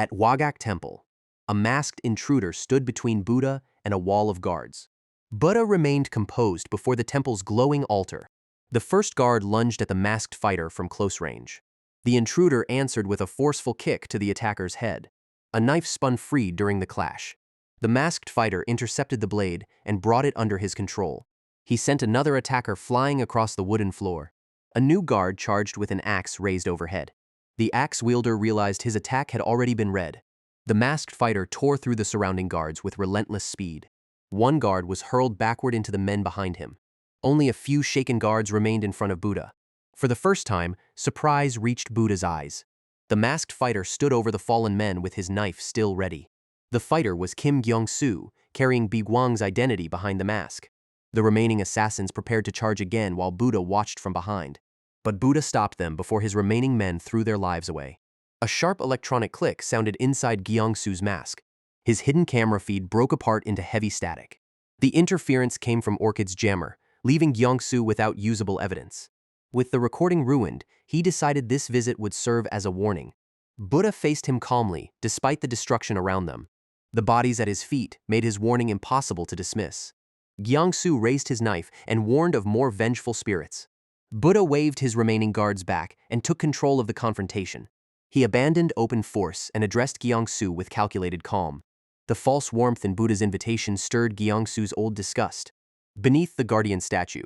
At Wagak Temple, a masked intruder stood between Buddha and a wall of guards. Buddha remained composed before the temple's glowing altar. The first guard lunged at the masked fighter from close range. The intruder answered with a forceful kick to the attacker's head. A knife spun free during the clash. The masked fighter intercepted the blade and brought it under his control. He sent another attacker flying across the wooden floor. A new guard charged with an axe raised overhead. The axe wielder realized his attack had already been read. The masked fighter tore through the surrounding guards with relentless speed. One guard was hurled backward into the men behind him. Only a few shaken guards remained in front of Buddha. For the first time, surprise reached Buddha's eyes. The masked fighter stood over the fallen men with his knife still ready. The fighter was Kim Gyeong-soo, carrying Biguang's identity behind the mask. The remaining assassins prepared to charge again while Buddha watched from behind. But Buddha stopped them before his remaining men threw their lives away. A sharp electronic click sounded inside Gyeong-soo's mask. His hidden camera feed broke apart into heavy static. The interference came from Orchid's jammer, leaving Gyeong-soo without usable evidence. With the recording ruined, he decided this visit would serve as a warning. Buddha faced him calmly, despite the destruction around them. The bodies at his feet made his warning impossible to dismiss. Gyeong-soo raised his knife and warned of more vengeful spirits. Buddha waved his remaining guards back and took control of the confrontation. He abandoned open force and addressed Gyeong-soo with calculated calm. The false warmth in Buddha's invitation stirred Gyeong-soo's old disgust. Beneath the guardian statue,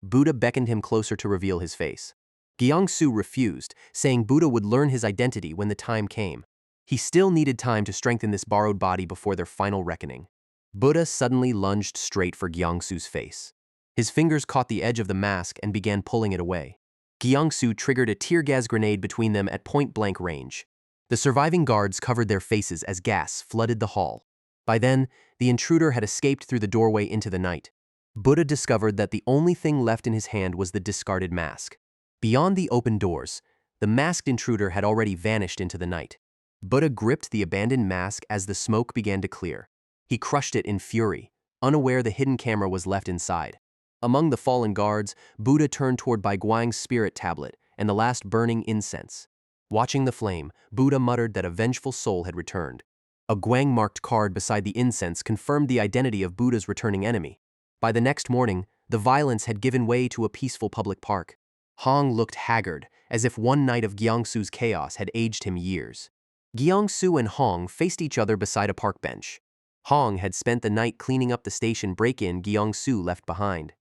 Buddha beckoned him closer to reveal his face. Gyeong-soo refused, saying Buddha would learn his identity when the time came. He still needed time to strengthen this borrowed body before their final reckoning. Buddha suddenly lunged straight for Gyeong-soo's face. His fingers caught the edge of the mask and began pulling it away. Gyeong-soo triggered a tear gas grenade between them at point-blank range. The surviving guards covered their faces as gas flooded the hall. By then, the intruder had escaped through the doorway into the night. Buddha discovered that the only thing left in his hand was the discarded mask. Beyond the open doors, the masked intruder had already vanished into the night. Buddha gripped the abandoned mask as the smoke began to clear. He crushed it in fury, unaware the hidden camera was left inside. Among the fallen guards, Buddha turned toward Baiguang's spirit tablet and the last burning incense. Watching the flame, Buddha muttered that a vengeful soul had returned. A Guang-marked card beside the incense confirmed the identity of Buddha's returning enemy. By the next morning, the violence had given way to a peaceful public park. Hong looked haggard, as if one night of Gyeong-soo's chaos had aged him years. Gyeong-soo and Hong faced each other beside a park bench. Hong had spent the night cleaning up the station break-in Gyeong-soo left behind.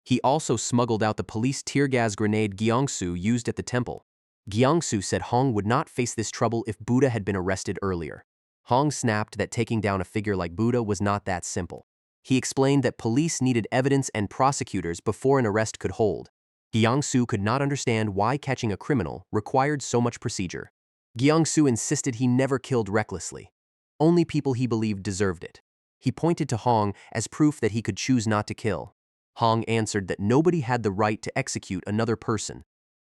He also smuggled out the police tear gas grenade Gyeong-soo used at the temple. Gyeong-soo said Hong would not face this trouble if Buddha had been arrested earlier. Hong snapped that taking down a figure like Buddha was not that simple. He explained that police needed evidence and prosecutors before an arrest could hold. Gyeong-soo could not understand why catching a criminal required so much procedure. Gyeong-soo insisted he never killed recklessly. Only people he believed deserved it. He pointed to Hong as proof that he could choose not to kill. Hong answered that nobody had the right to execute another person.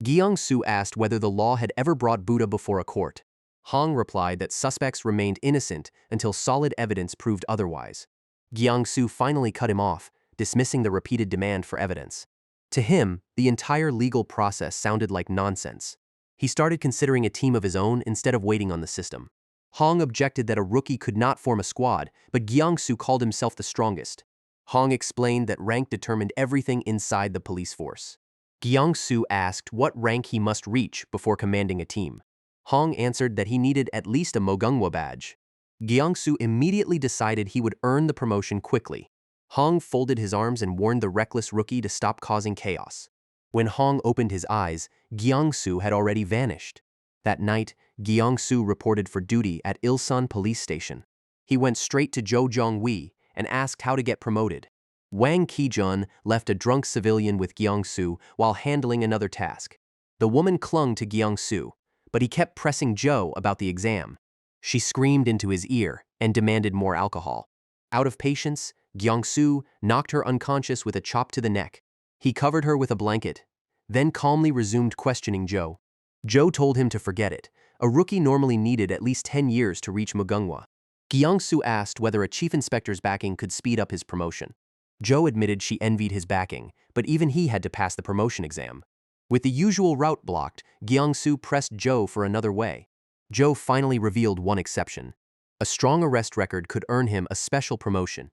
Gyeong-soo asked whether the law had ever brought Buddha before a court. Hong replied that suspects remained innocent until solid evidence proved otherwise. Gyeong-soo finally cut him off, dismissing the repeated demand for evidence. To him, the entire legal process sounded like nonsense. He started considering a team of his own instead of waiting on the system. Hong objected that a rookie could not form a squad, but Gyeong-soo called himself the strongest. Hong explained that rank determined everything inside the police force. Gyeong-soo asked what rank he must reach before commanding a team. Hong answered that he needed at least a Mogungwa badge. Gyeong-soo immediately decided he would earn the promotion quickly. Hong folded his arms and warned the reckless rookie to stop causing chaos. When Hong opened his eyes, Gyeong-soo had already vanished. That night, Gyeong-soo reported for duty at Ilsan police station. He went straight to Jo Jong-wi and asked how to get promoted. Wang Ki-jun left a drunk civilian with Gyeong-soo while handling another task. The woman clung to Gyeong-soo, but he kept pressing Jo about the exam. She screamed into his ear and demanded more alcohol. Out of patience, Gyeong-soo knocked her unconscious with a chop to the neck. He covered her with a blanket, then calmly resumed questioning Jo. Jo told him to forget it. A rookie normally needed at least 10 years to reach Mogungwa. Gyeong-soo asked whether a chief inspector's backing could speed up his promotion. Jo admitted she envied his backing, but even he had to pass the promotion exam. With the usual route blocked, Gyeong-soo pressed Jo for another way. Joe finally revealed one exception. A strong arrest record could earn him a special promotion.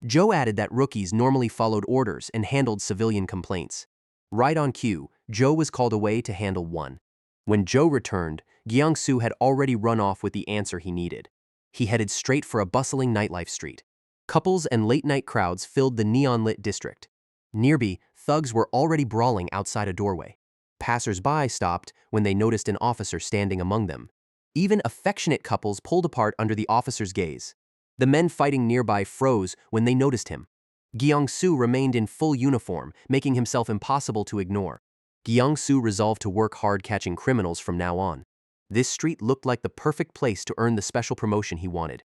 Joe added that rookies normally followed orders and handled civilian complaints. Right on cue, Joe was called away to handle one. When Joe returned, Gyang-soo had already run off with the answer he needed. He headed straight for a bustling nightlife street. Couples and late-night crowds filled the neon-lit district. Nearby, thugs were already brawling outside a doorway. Passers-by stopped when they noticed an officer standing among them. Even affectionate couples pulled apart under the officer's gaze. The men fighting nearby froze when they noticed him. Gyang-soo remained in full uniform, making himself impossible to ignore. Gyang-soo resolved to work hard catching criminals from now on. This street looked like the perfect place to earn the special promotion he wanted.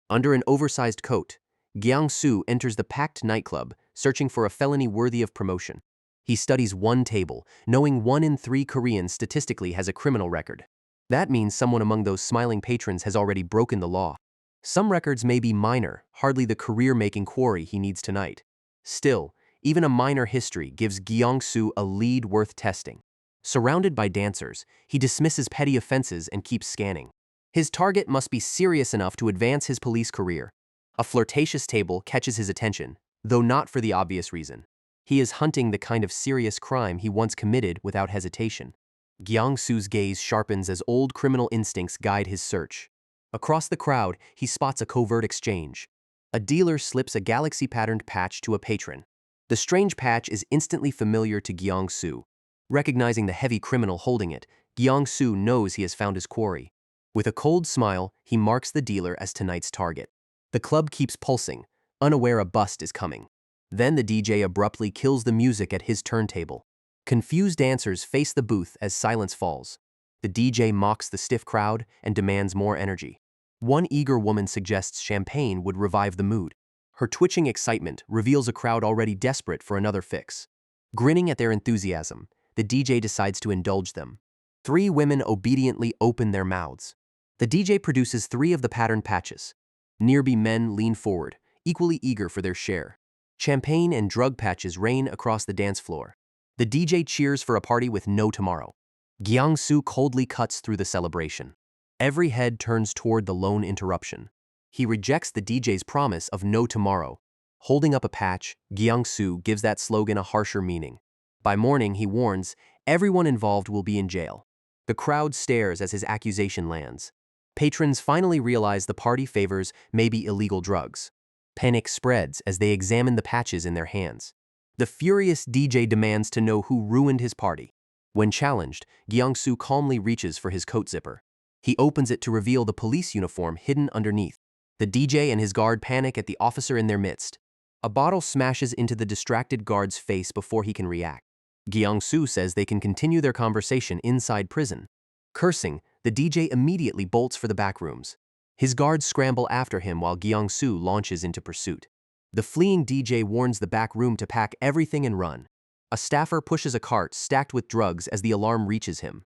Under an oversized coat, Gyang-soo enters the packed nightclub, searching for a felony worthy of promotion. He studies one table, knowing 1 in 3 Koreans statistically has a criminal record. That means someone among those smiling patrons has already broken the law. Some records may be minor, hardly the career-making quarry he needs tonight. Still, even a minor history gives Gyang-soo a lead worth testing. Surrounded by dancers, he dismisses petty offenses and keeps scanning. His target must be serious enough to advance his police career. A flirtatious table catches his attention, though not for the obvious reason. He is hunting the kind of serious crime he once committed without hesitation. Gyang-soo's gaze sharpens as old criminal instincts guide his search. Across the crowd, he spots a covert exchange. A dealer slips a galaxy-patterned patch to a patron. The strange patch is instantly familiar to Gyang-soo. Recognizing the heavy criminal holding it, Gyang-soo knows he has found his quarry. With a cold smile, he marks the dealer as tonight's target. The club keeps pulsing, unaware a bust is coming. Then the DJ abruptly kills the music at his turntable. Confused dancers face the booth as silence falls. The DJ mocks the stiff crowd and demands more energy. One eager woman suggests champagne would revive the mood. Her twitching excitement reveals a crowd already desperate for another fix. Grinning at their enthusiasm, the DJ decides to indulge them. 3 women obediently open their mouths. The DJ produces 3 of the patterned patches. Nearby men lean forward, equally eager for their share. Champagne and drug patches rain across the dance floor. The DJ cheers for a party with no tomorrow. Gyang-soo coldly cuts through the celebration. Every head turns toward the lone interruption. He rejects the DJ's promise of no tomorrow. Holding up a patch, Gyang-soo gives that slogan a harsher meaning. By morning, he warns, everyone involved will be in jail. The crowd stares as his accusation lands. Patrons finally realize the party favors maybe illegal drugs. Panic spreads as they examine the patches in their hands. The furious DJ demands to know who ruined his party. When challenged, Gyang-soo calmly reaches for his coat zipper. He opens it to reveal the police uniform hidden underneath. The DJ and his guard panic at the officer in their midst. A bottle smashes into the distracted guard's face before he can react. Gyang-soo says they can continue their conversation inside prison. Cursing, the DJ immediately bolts for the back rooms. His guards scramble after him while Gyang-soo launches into pursuit. The fleeing DJ warns the back room to pack everything and run. A staffer pushes a cart stacked with drugs as the alarm reaches him.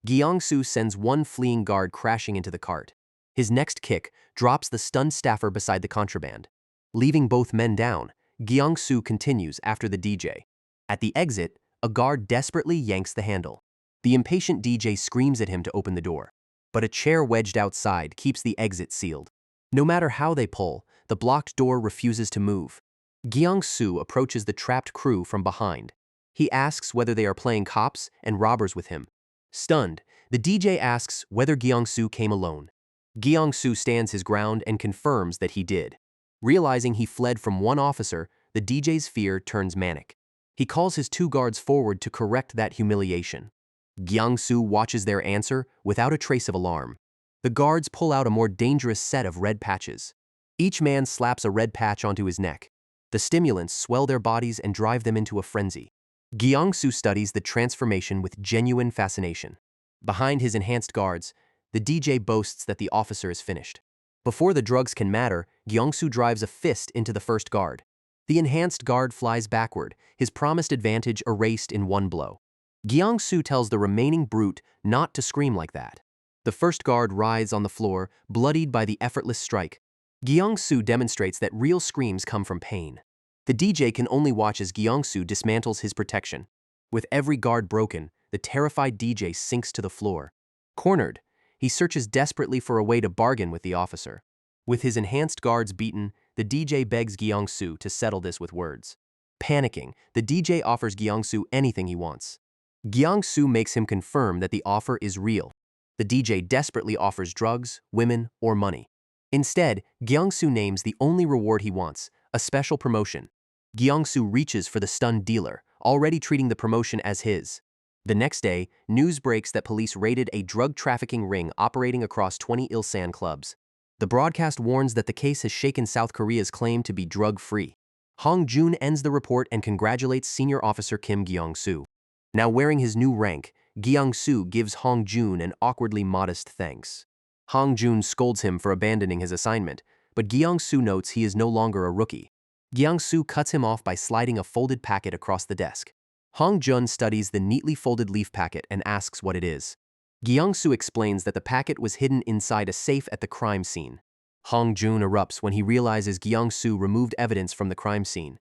Gyang-soo sends one fleeing guard crashing into the cart. His next kick drops the stunned staffer beside the contraband. Leaving both men down, Gyang-soo continues after the DJ. At the exit, a guard desperately yanks the handle. The impatient DJ screams at him to open the door. But a chair wedged outside keeps the exit sealed. No matter how they pull, the blocked door refuses to move. Gyang-soo approaches the trapped crew from behind. He asks whether they are playing cops and robbers with him. Stunned, the DJ asks whether Gyang-soo came alone. Gyang-soo stands his ground and confirms that he did. Realizing he fled from one officer, the DJ's fear turns manic. He calls his 2 guards forward to correct that humiliation. Gyang-soo watches their answer without a trace of alarm. The guards pull out a more dangerous set of red patches. Each man slaps a red patch onto his neck. The stimulants swell their bodies and drive them into a frenzy. Gyang-soo studies the transformation with genuine fascination. Behind his enhanced guards, the DJ boasts that the officer is finished. Before the drugs can matter, Gyang-soo drives a fist into the first guard. The enhanced guard flies backward, his promised advantage erased in one blow. Gyang-soo tells the remaining brute not to scream like that. The first guard writhes on the floor, bloodied by the effortless strike. Gyang-soo demonstrates that real screams come from pain. The DJ can only watch as Gyang-soo dismantles his protection. With every guard broken, the terrified DJ sinks to the floor. Cornered, He searches desperately for a way to bargain with the officer. With his enhanced guards beaten, the DJ begs Gyeong-soo to settle this with words. Panicking, the DJ offers Gyeong-soo anything he wants. Gyeong-soo makes him confirm that the offer is real. The DJ desperately offers drugs, women, or money. Instead, Gyeong-soo names the only reward he wants, a special promotion. Gyeong-soo reaches for the stunned dealer, already treating the promotion as his. The next day, news breaks that police raided a drug trafficking ring operating across 20 Ilsan clubs. The broadcast warns that the case has shaken South Korea's claim to be drug-free. Hong Joon ends the report and congratulates Senior Officer Kim Gyeong-soo. Now wearing his new rank, Gyeong-soo gives Hong Joon an awkwardly modest thanks. Hong Joon scolds him for abandoning his assignment, but Gyeong-soo notes he is no longer a rookie. Gyeong-soo cuts him off by sliding a folded packet across the desk. Hong Joon studies the neatly folded leaf packet and asks what it is. Gyeong-soo explains that the packet was hidden inside a safe at the crime scene. Hong Joon erupts when he realizes Gyeong-soo removed evidence from the crime scene.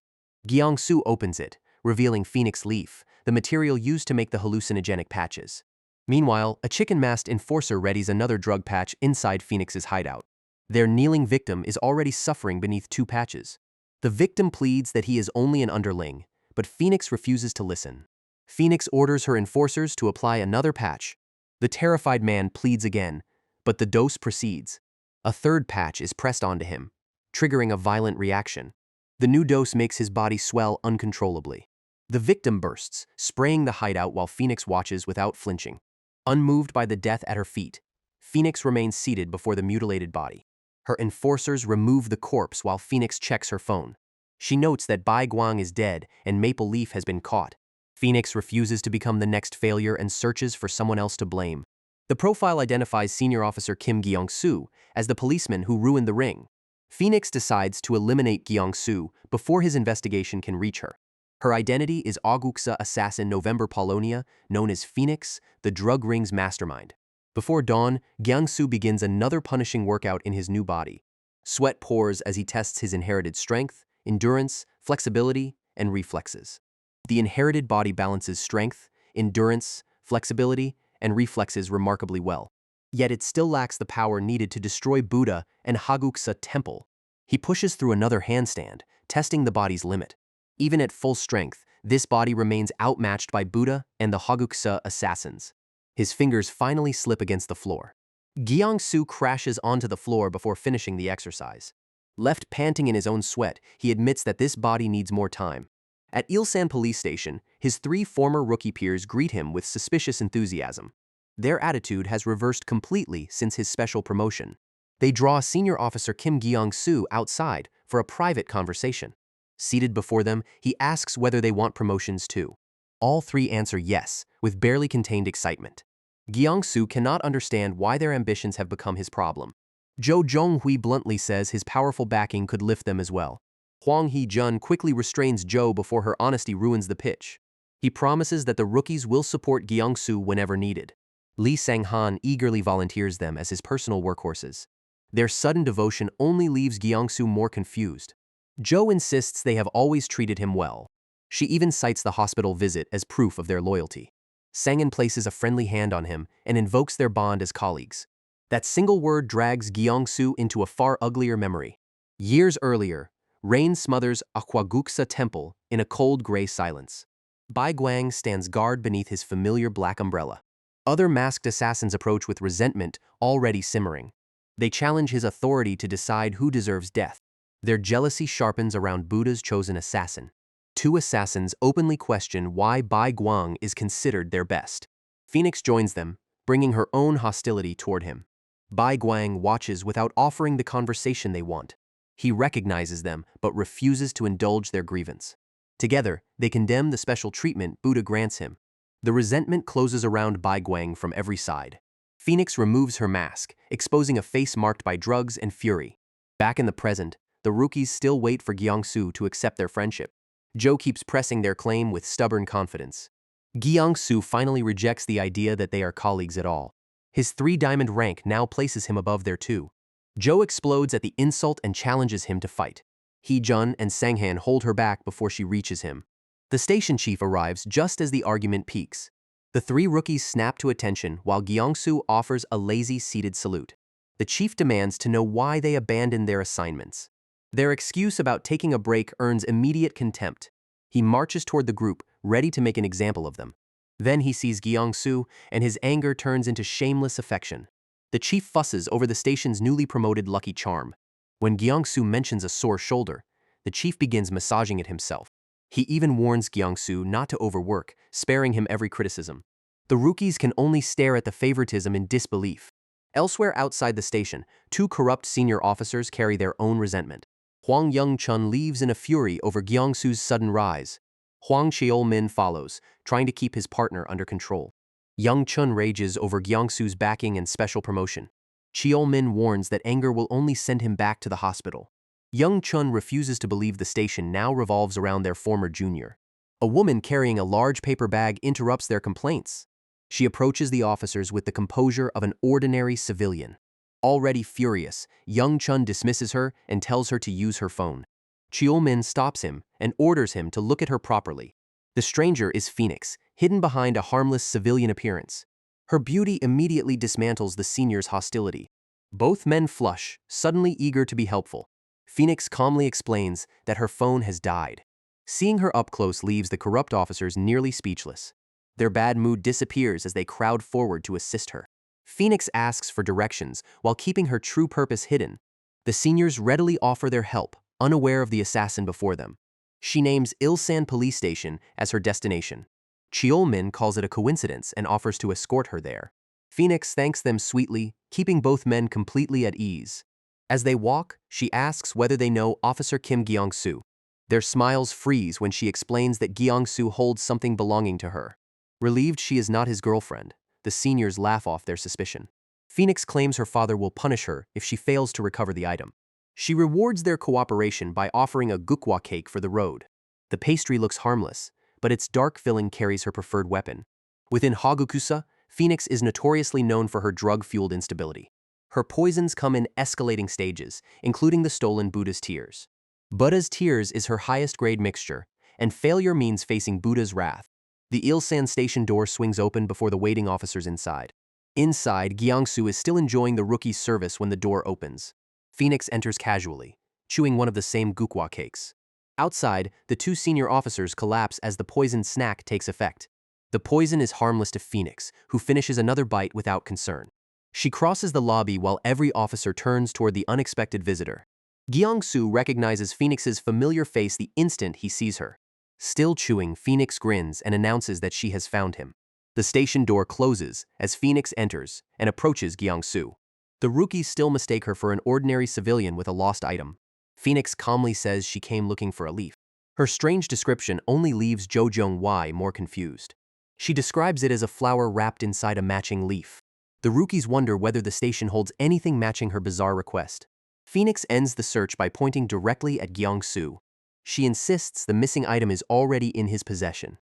Gyeong-soo opens it, revealing phoenix leaf, the material used to make the hallucinogenic patches. Meanwhile, a chicken-masked enforcer readies another drug patch inside Phoenix's hideout. Their kneeling victim is already suffering beneath 2 patches. The victim pleads that he is only an underling, but Phoenix refuses to listen. Phoenix orders her enforcers to apply another patch. The terrified man pleads again, but the dose proceeds. A 3rd patch is pressed onto him, triggering a violent reaction. The new dose makes his body swell uncontrollably. The victim bursts, spraying the hideout while Phoenix watches without flinching. Unmoved by the death at her feet, Phoenix remains seated before the mutilated body. Her enforcers remove the corpse while Phoenix checks her phone. She notes that Bai Guang is dead and Maple Leaf has been caught. Phoenix refuses to become the next failure and searches for someone else to blame. The profile identifies Senior Officer Kim Gyeong-soo as the policeman who ruined the ring. Phoenix decides to eliminate Gyeong-soo before his investigation can reach her. Her identity is Oguksa assassin November Polonia, known as Phoenix, the drug ring's mastermind. Before dawn, Gyeong-soo begins another punishing workout in his new body. Sweat pours as he tests his inherited strength, endurance, flexibility, and reflexes. The inherited body balances strength, endurance, flexibility, and reflexes remarkably well. Yet it still lacks the power needed to destroy Buddha and Haguksa Temple. He pushes through another handstand, testing the body's limit. Even at full strength, this body remains outmatched by Buddha and the Haguksa assassins. His fingers finally slip against the floor. Gyeong-soo crashes onto the floor before finishing the exercise. Left panting in his own sweat, he admits that this body needs more time. At Ilsan police station, his 3 former rookie peers greet him with suspicious enthusiasm. Their attitude has reversed completely since his special promotion. They draw Senior Officer Kim Gyeong-soo outside for a private conversation. Seated before them, he asks whether they want promotions too. All 3 answer yes, with barely contained excitement. Gyeong-soo cannot understand why their ambitions have become his problem. Jo Jong-hui bluntly says his powerful backing could lift them as well. Hwang Hee-jun quickly restrains Jo before her honesty ruins the pitch. He promises that the rookies will support Gyeong-soo whenever needed. Lee Sang-han eagerly volunteers them as his personal workhorses. Their sudden devotion only leaves Gyeong-soo more confused. Jo insists they have always treated him well. She even cites the hospital visit as proof of their loyalty. Sang-in places a friendly hand on him and invokes their bond as colleagues. That single word drags Gyeong-soo into a far uglier memory. Years earlier, rain smothers Akwaguksa Temple in a cold gray silence. Bai Guang stands guard beneath his familiar black umbrella. Other masked assassins approach with resentment already simmering. They challenge his authority to decide who deserves death. Their jealousy sharpens around Buddha's chosen assassin. 2 assassins openly question why Bai Guang is considered their best. Phoenix joins them, bringing her own hostility toward him. Bai Guang watches without offering the conversation they want. He recognizes them but refuses to indulge their grievance. Together, they condemn the special treatment Buddha grants him. The resentment closes around Bai Guang from every side. Phoenix removes her mask, exposing a face marked by drugs and fury. Back in the present, the rookies still wait for Gyeong-soo to accept their friendship. Jo keeps pressing their claim with stubborn confidence. Gyeong-soo finally rejects the idea that they are colleagues at all. His 3-diamond rank now places him above their 2. Jo explodes at the insult and challenges him to fight. Hee-jun and Sang-han hold her back before she reaches him. The station chief arrives just as the argument peaks. The three rookies snap to attention while Gyeongsu offers a lazy seated salute. The chief demands to know why they abandoned their assignments. Their excuse about taking a break earns immediate contempt. He marches toward the group, ready to make an example of them. Then he sees Gyeongsu, and his anger turns into shameless affection. The chief fusses over the station's newly promoted lucky charm. When Gyeongsu mentions a sore shoulder, the chief begins massaging it himself. He even warns Gyeongsu not to overwork, sparing him every criticism. The rookies can only stare at the favoritism in disbelief. Elsewhere outside the station, two corrupt senior officers carry their own resentment. Hwang Young-chun leaves in a fury over Gyeongsu's sudden rise. Hwang Cheol-min follows, trying to keep his partner under control. Young-chun rages over Gyeongsu's backing and special promotion. Cheol-min warns that anger will only send him back to the hospital. Young-chun refuses to believe the station now revolves around their former junior. A woman carrying a large paper bag interrupts their complaints. She approaches the officers with the composure of an ordinary civilian. Already furious, Young-chun dismisses her and tells her to use her phone. Cheol-min stops him and orders him to look at her properly. The stranger is Phoenix, hidden behind a harmless civilian appearance. Her beauty immediately dismantles the senior's hostility. Both men flush, suddenly eager to be helpful. Phoenix calmly explains that her phone has died. Seeing her up close leaves the corrupt officers nearly speechless. Their bad mood disappears as they crowd forward to assist her. Phoenix asks for directions while keeping her true purpose hidden. The seniors readily offer their help, unaware of the assassin before them. She names Ilsan Police Station as her destination. Cheol-min calls it a coincidence and offers to escort her there. Phoenix thanks them sweetly, keeping both men completely at ease. As they walk, she asks whether they know Officer Kim Gyeong-soo. Their smiles freeze when she explains that Gyeong-soo holds something belonging to her. Relieved she is not his girlfriend, the seniors laugh off their suspicion. Phoenix claims her father will punish her if she fails to recover the item. She rewards their cooperation by offering a gukwa cake for the road. The pastry looks harmless, but its dark filling carries her preferred weapon. Within Hagukusa, Phoenix is notoriously known for her drug-fueled instability. Her poisons come in escalating stages, including the stolen Buddha's tears. Buddha's tears is her highest-grade mixture, and failure means facing Buddha's wrath. The Ilsan station door swings open before the waiting officers inside. Inside, Gyeongsu is still enjoying the rookie's service when the door opens. Phoenix enters casually, chewing one of the same gukwa cakes. Outside, the two senior officers collapse as the poisoned snack takes effect. The poison is harmless to Phoenix, who finishes another bite without concern. She crosses the lobby while every officer turns toward the unexpected visitor. Gyeongsu recognizes Phoenix's familiar face the instant he sees her. Still chewing, Phoenix grins and announces that she has found him. The station door closes as Phoenix enters and approaches Gyeongsu. The rookies still mistake her for an ordinary civilian with a lost item. Phoenix calmly says she came looking for a leaf. Her strange description only leaves Jo Jung-wai more confused. She describes it as a flower wrapped inside a matching leaf. The rookies wonder whether the station holds anything matching her bizarre request. Phoenix ends the search by pointing directly at Gyeongsu. She insists the missing item is already in his possession.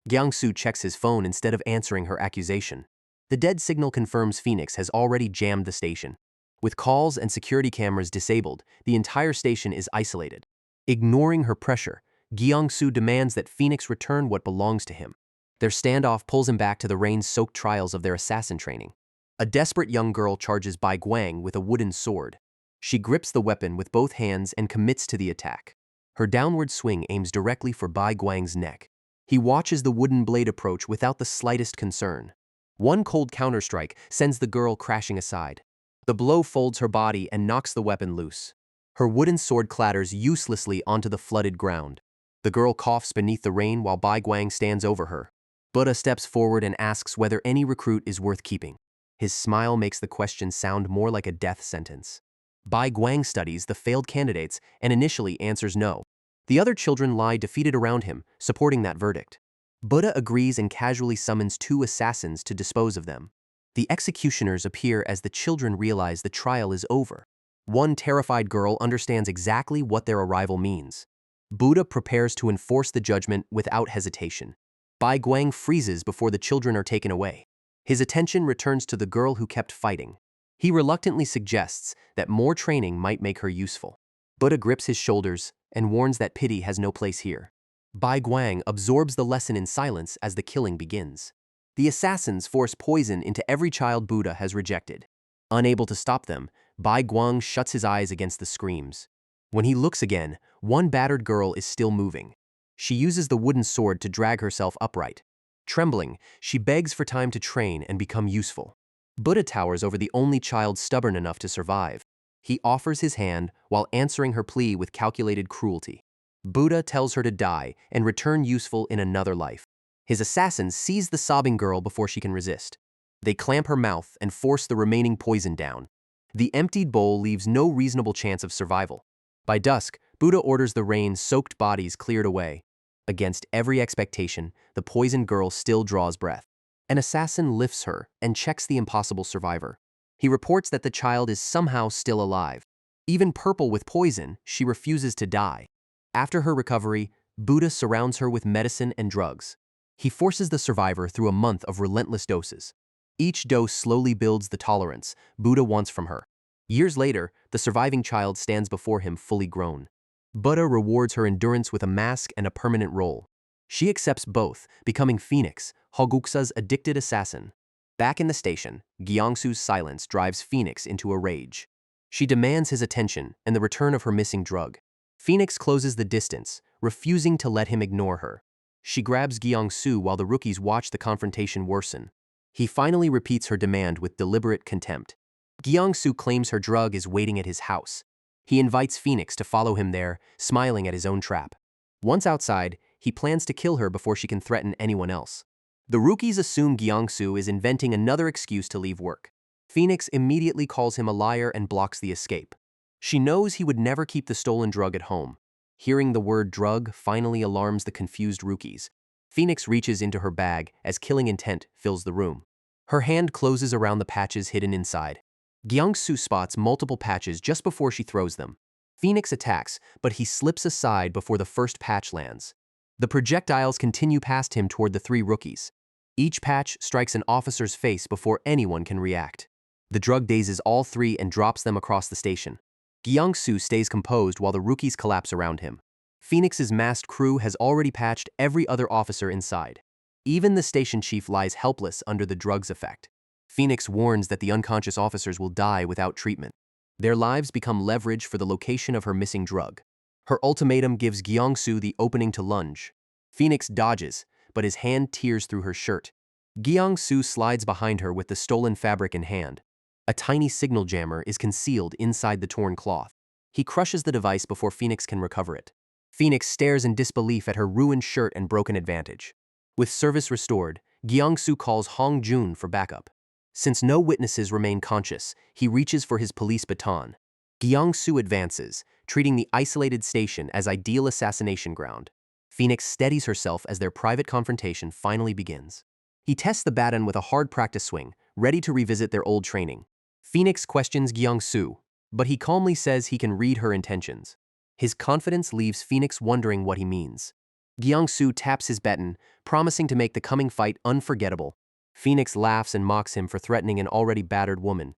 Gyeongsu checks his phone instead of answering her accusation. The dead signal confirms Phoenix has already jammed the station. With calls and security cameras disabled, the entire station is isolated. Ignoring her pressure, Gyeongsu demands that Phoenix return what belongs to him. Their standoff pulls him back to the rain-soaked trials of their assassin training. A desperate young girl charges Bai Guang with a wooden sword. She grips the weapon with both hands and commits to the attack. Her downward swing aims directly for Bai Guang's neck. He watches the wooden blade approach without the slightest concern. One cold counterstrike sends the girl crashing aside. The blow folds her body and knocks the weapon loose. Her wooden sword clatters uselessly onto the flooded ground. The girl coughs beneath the rain while Bai Guang stands over her. Buddha steps forward and asks whether any recruit is worth keeping. His smile makes the question sound more like a death sentence. Bai Guang studies the failed candidates and initially answers no. The other children lie defeated around him, supporting that verdict. Buddha agrees and casually summons two assassins to dispose of them. The executioners appear as the children realize the trial is over. One terrified girl understands exactly what their arrival means. Buddha prepares to enforce the judgment without hesitation. Bai Guang freezes before the children are taken away. His attention returns to the girl who kept fighting. He reluctantly suggests that more training might make her useful. Buddha grips his shoulders and warns that pity has no place here. Bai Guang absorbs the lesson in silence as the killing begins. The assassins force poison into every child Buddha has rejected. Unable to stop them, Bai Guang shuts his eyes against the screams. When he looks again, one battered girl is still moving. She uses the wooden sword to drag herself upright. Trembling, she begs for time to train and become useful. Buddha towers over the only child stubborn enough to survive. He offers his hand while answering her plea with calculated cruelty. Buddha tells her to die and return useful in another life. His assassins seize the sobbing girl before she can resist. They clamp her mouth and force the remaining poison down. The emptied bowl leaves no reasonable chance of survival. By dusk, Buddha orders the rain-soaked bodies cleared away. Against every expectation, the poisoned girl still draws breath. An assassin lifts her and checks the impossible survivor. He reports that the child is somehow still alive. Even purple with poison, she refuses to die. After her recovery, Buddha surrounds her with medicine and drugs. He forces the survivor through a month of relentless doses. Each dose slowly builds the tolerance Buddha wants from her. Years later, the surviving child stands before him fully grown. Buddha rewards her endurance with a mask and a permanent role. She accepts both, becoming Phoenix, Hoguksa's addicted assassin. Back in the station, Gyeongsu's silence drives Phoenix into a rage. She demands his attention and the return of her missing drug. Phoenix closes the distance, refusing to let him ignore her. She grabs Gyeongsu while the rookies watch the confrontation worsen. He finally repeats her demand with deliberate contempt. Gyeongsu claims her drug is waiting at his house. He invites Phoenix to follow him there, smiling at his own trap. Once outside, he plans to kill her before she can threaten anyone else. The rookies assume Gyeongsu is inventing another excuse to leave work. Phoenix immediately calls him a liar and blocks the escape. She knows he would never keep the stolen drug at home. Hearing the word drug finally alarms the confused rookies. Phoenix reaches into her bag as killing intent fills the room. Her hand closes around the patches hidden inside. Gyeongsu spots multiple patches just before she throws them. Phoenix attacks, but he slips aside before the first patch lands. The projectiles continue past him toward the three rookies. Each patch strikes an officer's face before anyone can react. The drug dazes all three and drops them across the station. Gyeongsu stays composed while the rookies collapse around him. Phoenix's masked crew has already patched every other officer inside. Even the station chief lies helpless under the drug's effect. Phoenix warns that the unconscious officers will die without treatment. Their lives become leverage for the location of her missing drug. Her ultimatum gives Gyeongsu the opening to lunge. Phoenix dodges, but his hand tears through her shirt. Gyeongsu slides behind her with the stolen fabric in hand. A tiny signal jammer is concealed inside the torn cloth. He crushes the device before Phoenix can recover it. Phoenix stares in disbelief at her ruined shirt and broken advantage. With service restored, Gyeongsu calls Hong Jun for backup. Since no witnesses remain conscious, he reaches for his police baton. Gyeongsu advances, treating the isolated station as ideal assassination ground. Phoenix steadies herself as their private confrontation finally begins. He tests the baton with a hard practice swing, ready to revisit their old training. Phoenix questions Gyeongsu, but he calmly says he can read her intentions. His confidence leaves Phoenix wondering what he means. Gyeongsu taps his baton, promising to make the coming fight unforgettable. Phoenix laughs and mocks him for threatening an already battered woman.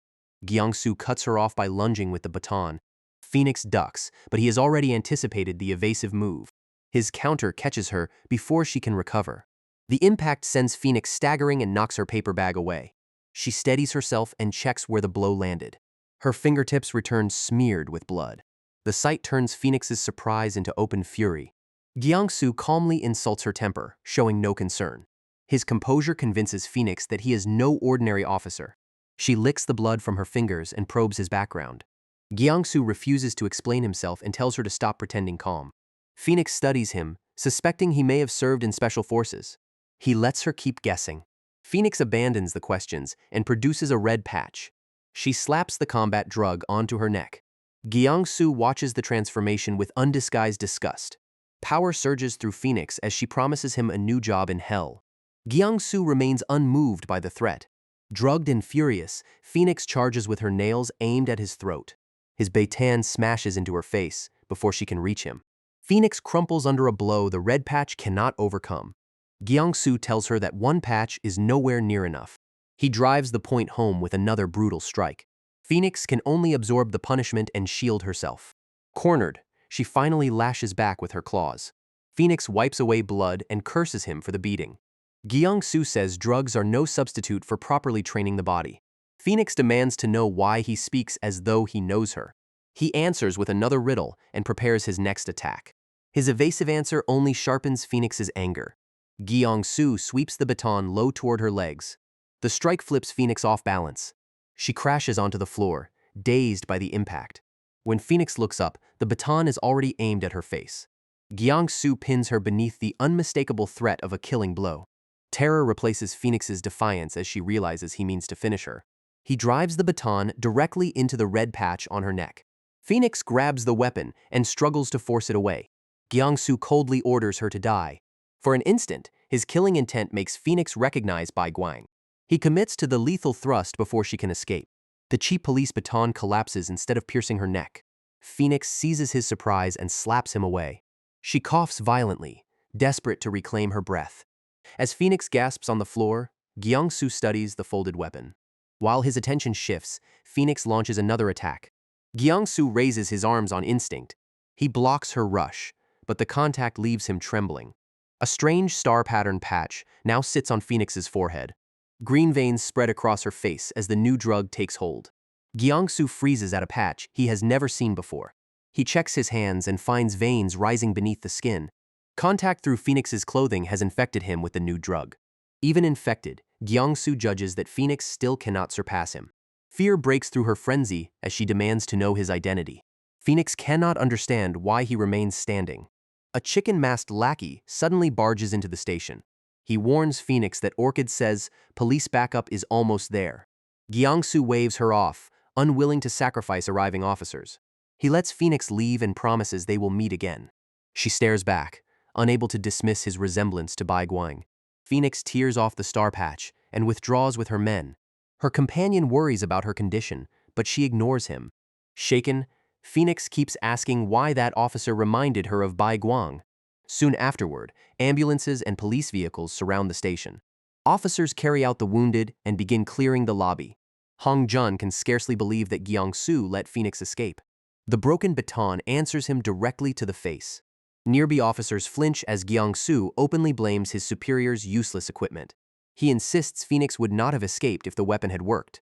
Gyeongsu cuts her off by lunging with the baton. Phoenix ducks, but he has already anticipated the evasive move. His counter catches her before she can recover. The impact sends Phoenix staggering and knocks her paper bag away. She steadies herself and checks where the blow landed. Her fingertips return smeared with blood. The sight turns Phoenix's surprise into open fury. Gyeongsu calmly insults her temper, showing no concern. His composure convinces Phoenix that he is no ordinary officer. She licks the blood from her fingers and probes his background. Gyeongsu refuses to explain himself and tells her to stop pretending calm. Phoenix studies him, suspecting he may have served in special forces. He lets her keep guessing. Phoenix abandons the questions and produces a red patch. She slaps the combat drug onto her neck. Gyeongsu watches the transformation with undisguised disgust. Power surges through Phoenix as she promises him a new job in hell. Gyeongsu remains unmoved by the threat. Drugged and furious, Phoenix charges with her nails aimed at his throat. His baton smashes into her face before she can reach him. Phoenix crumples under a blow the red patch cannot overcome. Gyeongsu tells her that one patch is nowhere near enough. He drives the point home with another brutal strike. Phoenix can only absorb the punishment and shield herself. Cornered, she finally lashes back with her claws. Phoenix wipes away blood and curses him for the beating. Gyang-soo says drugs are no substitute for properly training the body. Phoenix demands to know why he speaks as though he knows her. He answers with another riddle and prepares his next attack. His evasive answer only sharpens Phoenix's anger. Gyang-soo sweeps the baton low toward her legs. The strike flips Phoenix off balance. She crashes onto the floor, dazed by the impact. When Phoenix looks up, the baton is already aimed at her face. Gyang-soo pins her beneath the unmistakable threat of a killing blow. Terror replaces Phoenix's defiance as she realizes he means to finish her. He drives the baton directly into the red patch on her neck. Phoenix grabs the weapon and struggles to force it away. Gyang-soo coldly orders her to die. For an instant, his killing intent makes Phoenix recognize Bai Guang. He commits to the lethal thrust before she can escape. The cheap police baton collapses instead of piercing her neck. Phoenix seizes his surprise and slaps him away. She coughs violently, desperate to reclaim her breath. As Phoenix gasps on the floor, Gyang-soo studies the folded weapon. While his attention shifts, Phoenix launches another attack. Gyang-soo raises his arms on instinct. He blocks her rush, but the contact leaves him trembling. A strange star-pattern patch now sits on Phoenix's forehead. Green veins spread across her face as the new drug takes hold. Gyang-soo freezes at a patch he has never seen before. He checks his hands and finds veins rising beneath the skin. Contact through Phoenix's clothing has infected him with the new drug. Even infected, Gyang-soo judges that Phoenix still cannot surpass him. Fear breaks through her frenzy as she demands to know his identity. Phoenix cannot understand why he remains standing. A chicken-masked lackey suddenly barges into the station. He warns Phoenix that Orchid says police backup is almost there. Gyang-soo waves her off, unwilling to sacrifice arriving officers. He lets Phoenix leave and promises they will meet again. She stares back, unable to dismiss his resemblance to Bai Guang. Phoenix tears off the star patch and withdraws with her men. Her companion worries about her condition, but she ignores him. Shaken, Phoenix keeps asking why that officer reminded her of Bai Guang. Soon afterward, ambulances and police vehicles surround the station. Officers carry out the wounded and begin clearing the lobby. Hong Jun can scarcely believe that Gyang-soo let Phoenix escape. The broken baton answers him directly to the face. Nearby officers flinch as Gyang-soo openly blames his superior's useless equipment. He insists Phoenix would not have escaped if the weapon had worked.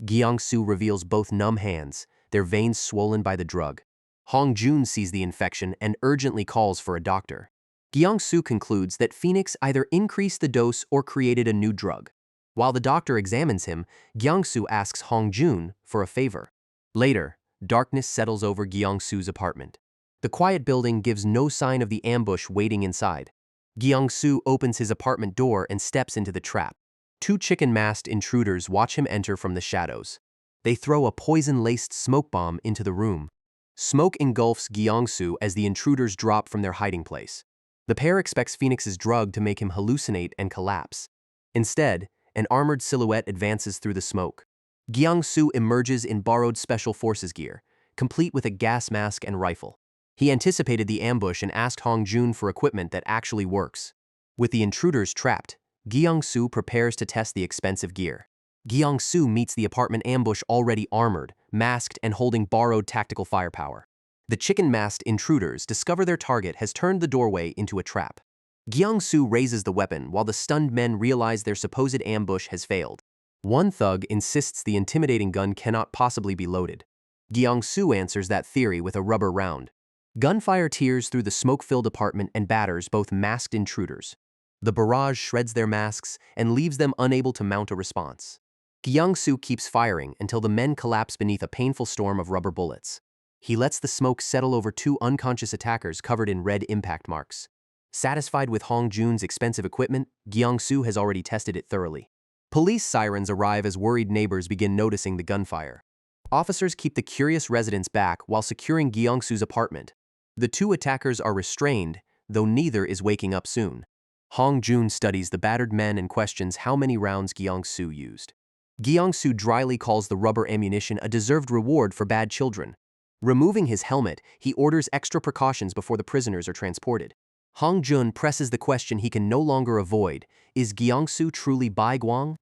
Gyang-soo reveals both numb hands, their veins swollen by the drug. Hong Jun sees the infection and urgently calls for a doctor. Gyang-soo concludes that Phoenix either increased the dose or created a new drug. While the doctor examines him, Gyang-soo asks Hong Jun for a favor. Later, darkness settles over Gyang-soo's apartment. The quiet building gives no sign of the ambush waiting inside. Gyang-soo opens his apartment door and steps into the trap. Two chicken-masked intruders watch him enter from the shadows. They throw a poison-laced smoke bomb into the room. Smoke engulfs Gyang-soo as the intruders drop from their hiding place. The pair expects Phoenix's drug to make him hallucinate and collapse. Instead, an armored silhouette advances through the smoke. Gyang-soo emerges in borrowed special forces gear, complete with a gas mask and rifle. He anticipated the ambush and asked Hong Jun for equipment that actually works. With the intruders trapped, Gyang-soo prepares to test the expensive gear. Gyang-soo meets the apartment ambush already armored, masked, and holding borrowed tactical firepower. The chicken-masked intruders discover their target has turned the doorway into a trap. Gyang-soo raises the weapon while the stunned men realize their supposed ambush has failed. One thug insists the intimidating gun cannot possibly be loaded. Gyang-soo answers that theory with a rubber round. Gunfire tears through the smoke-filled apartment and batters both masked intruders. The barrage shreds their masks and leaves them unable to mount a response. Gyang-soo keeps firing until the men collapse beneath a painful storm of rubber bullets. He lets the smoke settle over two unconscious attackers covered in red impact marks. Satisfied with Hong Jun's expensive equipment, Gyang-soo has already tested it thoroughly. Police sirens arrive as worried neighbors begin noticing the gunfire. Officers keep the curious residents back while securing Gyang-soo's apartment. The two attackers are restrained, though neither is waking up soon. Hong Jun studies the battered men and questions how many rounds Gyang-soo used. Gyang-soo dryly calls the rubber ammunition a deserved reward for bad children. Removing his helmet, he orders extra precautions before the prisoners are transported. Hong Jun presses the question he can no longer avoid: is Gyang-soo truly Bai Guang?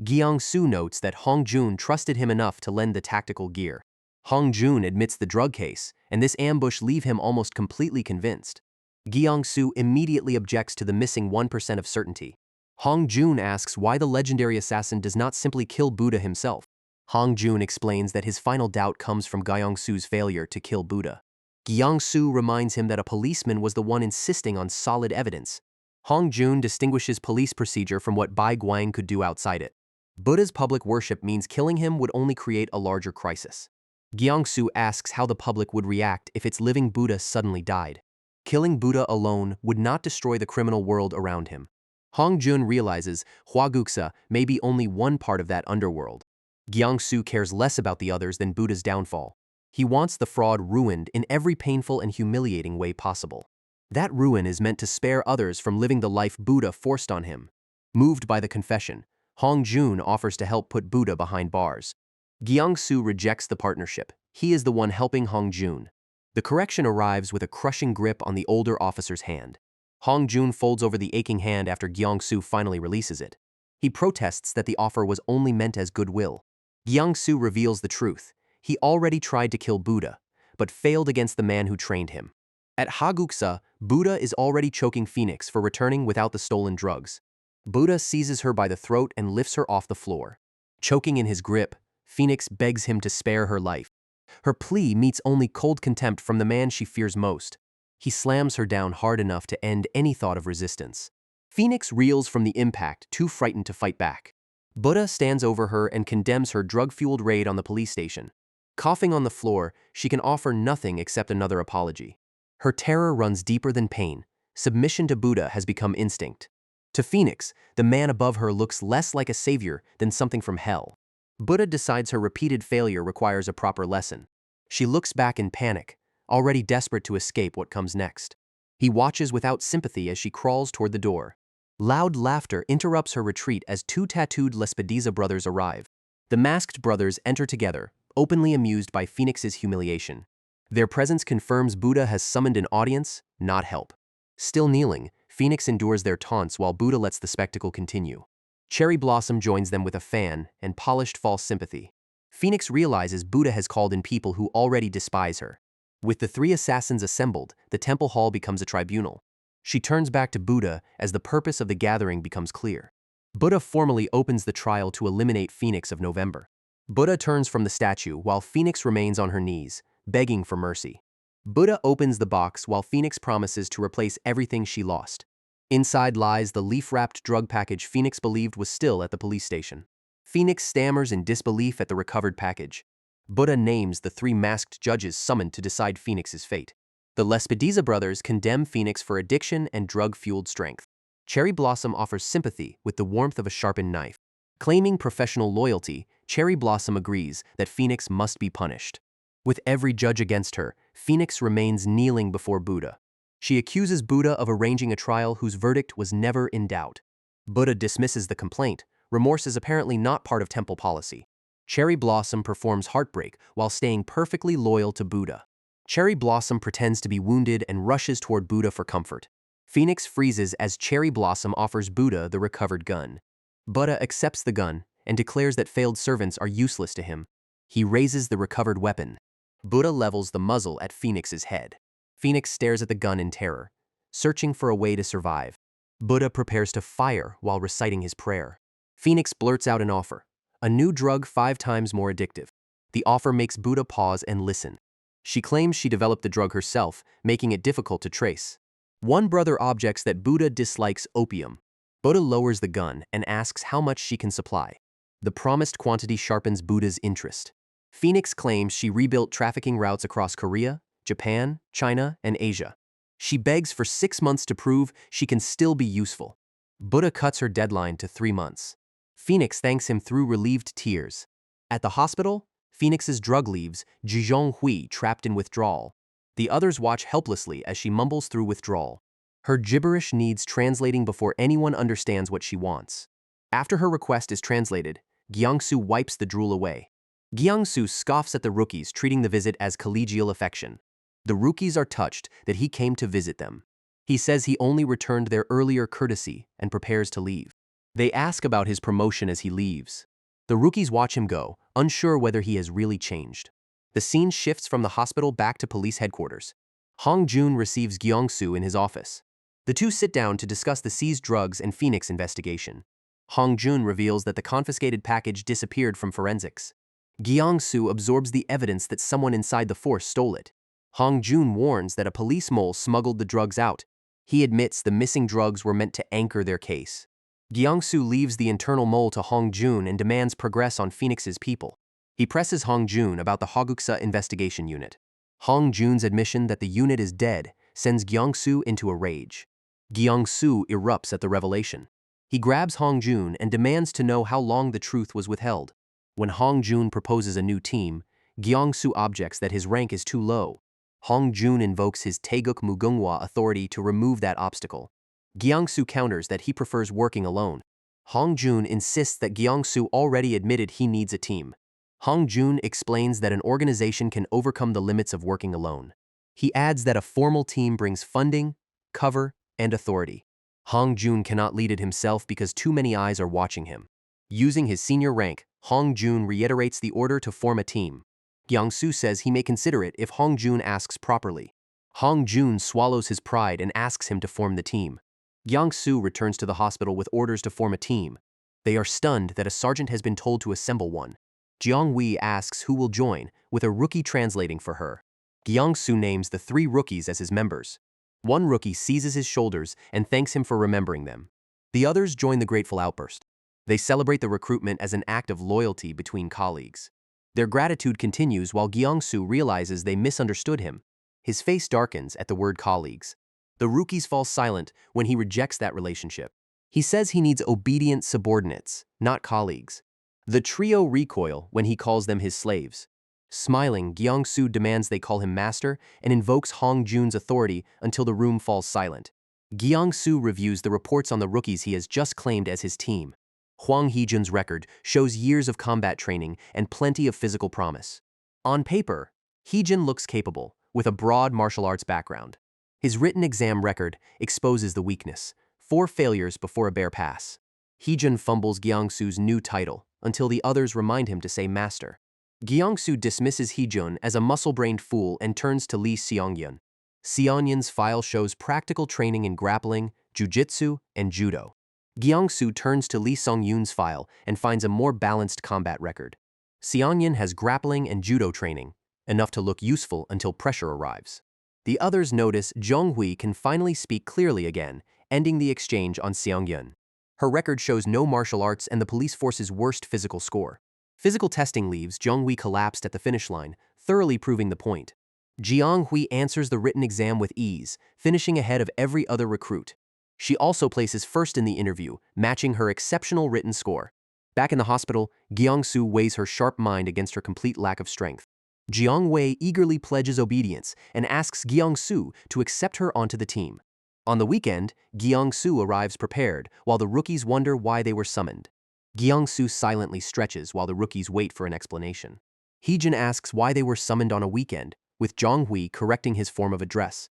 Gyang-soo notes that Hong Jun trusted him enough to lend the tactical gear. Hong Jun admits the drug case, and this ambush leave him almost completely convinced. Gyang-soo immediately objects to the missing 1% of certainty. Hong Jun asks why the legendary assassin does not simply kill Buddha himself. Hong Jun explains that his final doubt comes from Gyang-su's failure to kill Buddha. Gyang-su reminds him that a policeman was the one insisting on solid evidence. Hong Jun distinguishes police procedure from what Bai Guang could do outside it. Buddha's public worship means killing him would only create a larger crisis. Gyang-su asks how the public would react if its living Buddha suddenly died. Killing Buddha alone would not destroy the criminal world around him. Hong Jun realizes Hwaguksa may be only one part of that underworld. Gyang-su cares less about the others than Buddha's downfall. He wants the fraud ruined in every painful and humiliating way possible. That ruin is meant to spare others from living the life Buddha forced on him. Moved by the confession, Hong Jun offers to help put Buddha behind bars. Gyang-su rejects the partnership. He is the one helping Hong Jun. The correction arrives with a crushing grip on the older officer's hand. Hong Jun folds over the aching hand after Gyang-su finally releases it. He protests that the offer was only meant as goodwill. Gyang-su reveals the truth. He already tried to kill Buddha, but failed against the man who trained him. At Haguksa, Buddha is already choking Phoenix for returning without the stolen drugs. Buddha seizes her by the throat and lifts her off the floor. Choking in his grip, Phoenix begs him to spare her life. Her plea meets only cold contempt from the man she fears most. He slams her down hard enough to end any thought of resistance. Phoenix reels from the impact, too frightened to fight back. Buddha stands over her and condemns her drug-fueled raid on the police station. Coughing on the floor, she can offer nothing except another apology. Her terror runs deeper than pain. Submission to Buddha has become instinct. To Phoenix, the man above her looks less like a savior than something from hell. Buddha decides her repeated failure requires a proper lesson. She looks back in panic, already desperate to escape what comes next. He watches without sympathy as she crawls toward the door. Loud laughter interrupts her retreat as two tattooed Lespedeza brothers arrive. The masked brothers enter together, openly amused by Phoenix's humiliation. Their presence confirms Buddha has summoned an audience, not help. Still kneeling, Phoenix endures their taunts while Buddha lets the spectacle continue. Cherry Blossom joins them with a fan and polished false sympathy. Phoenix realizes Buddha has called in people who already despise her. With the three assassins assembled, the temple hall becomes a tribunal. She turns back to Buddha as the purpose of the gathering becomes clear. Buddha formally opens the trial to eliminate Phoenix of November. Buddha turns from the statue while Phoenix remains on her knees, begging for mercy. Buddha opens the box while Phoenix promises to replace everything she lost. Inside lies the leaf-wrapped drug package Phoenix believed was still at the police station. Phoenix stammers in disbelief at the recovered package. Buddha names the three masked judges summoned to decide Phoenix's fate. The Lespedeza brothers condemn Phoenix for addiction and drug-fueled strength. Cherry Blossom offers sympathy with the warmth of a sharpened knife. Claiming professional loyalty, Cherry Blossom agrees that Phoenix must be punished. With every judge against her, Phoenix remains kneeling before Buddha. She accuses Buddha of arranging a trial whose verdict was never in doubt. Buddha dismisses the complaint. Remorse is apparently not part of temple policy. Cherry Blossom performs heartbreak while staying perfectly loyal to Buddha. Cherry Blossom pretends to be wounded and rushes toward Buddha for comfort. Phoenix freezes as Cherry Blossom offers Buddha the recovered gun. Buddha accepts the gun and declares that failed servants are useless to him. He raises the recovered weapon. Buddha levels the muzzle at Phoenix's head. Phoenix stares at the gun in terror, searching for a way to survive. Buddha prepares to fire while reciting his prayer. Phoenix blurts out an offer, a new drug 5 times more addictive. The offer makes Buddha pause and listen. She claims she developed the drug herself, making it difficult to trace. One brother objects that Buddha dislikes opium. Buddha lowers the gun and asks how much she can supply. The promised quantity sharpens Buddha's interest. Phoenix claims she rebuilt trafficking routes across Korea, Japan, China, and Asia. She begs for 6 months to prove she can still be useful. Buddha cuts her deadline to 3 months. Phoenix thanks him through relieved tears. At the hospital, Phoenix's drug leaves Jijong Hui trapped in withdrawal. The others watch helplessly as she mumbles through withdrawal. Her gibberish needs translating before anyone understands what she wants. After her request is translated, Gyang-su wipes the drool away. Gyang-su scoffs at the rookies, treating the visit as collegial affection. The rookies are touched that he came to visit them. He says he only returned their earlier courtesy and prepares to leave. They ask about his promotion as he leaves. The rookies watch him go, unsure whether he has really changed. The scene shifts from the hospital back to police headquarters. Hong Jun receives Gyang-su in his office. The two sit down to discuss the seized drugs and Phoenix investigation. Hong Jun reveals that the confiscated package disappeared from forensics. Gyang-soo absorbs the evidence that someone inside the force stole it. Hong Jun warns that a police mole smuggled the drugs out. He admits the missing drugs were meant to anchor their case. Gyang-soo leaves the internal mole to Hong Jun and demands progress on Phoenix's people. He presses Hong Jun about the Hoguksa investigation unit. Hong Jun's admission that the unit is dead sends Gyang-soo into a rage. Gyang-soo erupts at the revelation. He grabs Hong Jun and demands to know how long the truth was withheld. When Hong Jun proposes a new team, Gyang-soo objects that his rank is too low. Hong Jun invokes his Taeguk Mugunghwa authority to remove that obstacle. Gyang-soo counters that he prefers working alone. Hong Jun insists that Gyang-soo already admitted he needs a team. Hong Jun explains that an organization can overcome the limits of working alone. He adds that a formal team brings funding, cover, and authority. Hong Jun cannot lead it himself because too many eyes are watching him. Using his senior rank, Hong Jun reiterates the order to form a team. Gyang-soo says he may consider it if Hong Jun asks properly. Hong Jun swallows his pride and asks him to form the team. Gyang-soo returns to the hospital with orders to form a team. They are stunned that a sergeant has been told to assemble one. Jiang-wei asks who will join, with a rookie translating for her. Gyang-soo names the 3 rookies as his members. One rookie seizes his shoulders and thanks him for remembering them. The others join the grateful outburst. They celebrate the recruitment as an act of loyalty between colleagues. Their gratitude continues while Gyang-soo realizes they misunderstood him. His face darkens at the word colleagues. The rookies fall silent when he rejects that relationship. He says he needs obedient subordinates, not colleagues. The trio recoil when he calls them his slaves. Smiling, Gyang-soo demands they call him master and invokes Hong Jun's authority until the room falls silent. Gyang-soo reviews the reports on the rookies he has just claimed as his team. Hwang Hee-jun's record shows years of combat training and plenty of physical promise. On paper, Hee-jun looks capable, with a broad martial arts background. His written exam record exposes the weakness: 4 failures before a bare pass. Hee-jun fumbles Gyang-soo's new title until the others remind him to say master. Gyang-soo dismisses Hee-jun as a muscle-brained fool and turns to Lee Seong-yun. Seong-yun's file shows practical training in grappling, jujitsu, and judo. Gyang-soo turns to Lee Seong-yun's file and finds a more balanced combat record. Seong-yun has grappling and judo training, enough to look useful until pressure arrives. The others notice Jong-hui can finally speak clearly again, ending the exchange on Seong-yun. Her record shows no martial arts and the police force's worst physical score. Physical testing leaves Jong-hui collapsed at the finish line, thoroughly proving the point. Jiang-hui answers the written exam with ease, finishing ahead of every other recruit. She also places first in the interview, matching her exceptional written score. Back in the hospital, Gyang-soo weighs her sharp mind against her complete lack of strength. Jiang-wei eagerly pledges obedience and asks Gyang-soo to accept her onto the team. On the weekend, Gyang-soo arrives prepared, while the rookies wonder why they were summoned. Gyang-soo silently stretches while the rookies wait for an explanation. Hee-jun asks why they were summoned on a weekend, with Jong-hui correcting his form of address.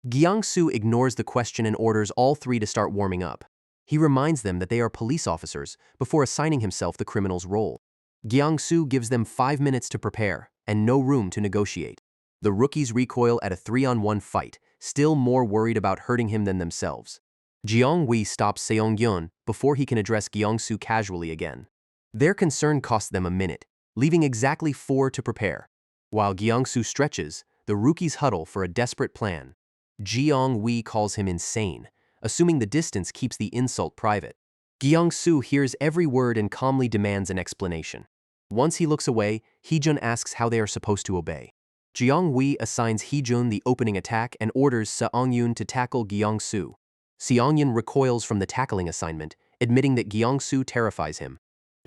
Gyang-soo ignores the question and orders all 3 to start warming up. He reminds them that they are police officers before assigning himself the criminal's role. Gyang-soo gives them 5 minutes to prepare and no room to negotiate. The rookies recoil at a 3-on-1 fight, still more worried about hurting him than themselves. Jiang-wei stops Seong-yun before he can address Gyang-soo casually again. Their concern costs them a minute, leaving exactly 4 to prepare. While Gyang-soo stretches, the rookies huddle for a desperate plan. Jiang-wei calls him insane, assuming the distance keeps the insult private. Gyang-soo hears every word and calmly demands an explanation. Once he looks away, Hee-jun asks how they are supposed to obey. Jiang-wei assigns Hee-jun the opening attack and orders Seong-yun to tackle Gyang-soo. Seong-yun recoils from the tackling assignment, admitting that Gyang-soo terrifies him.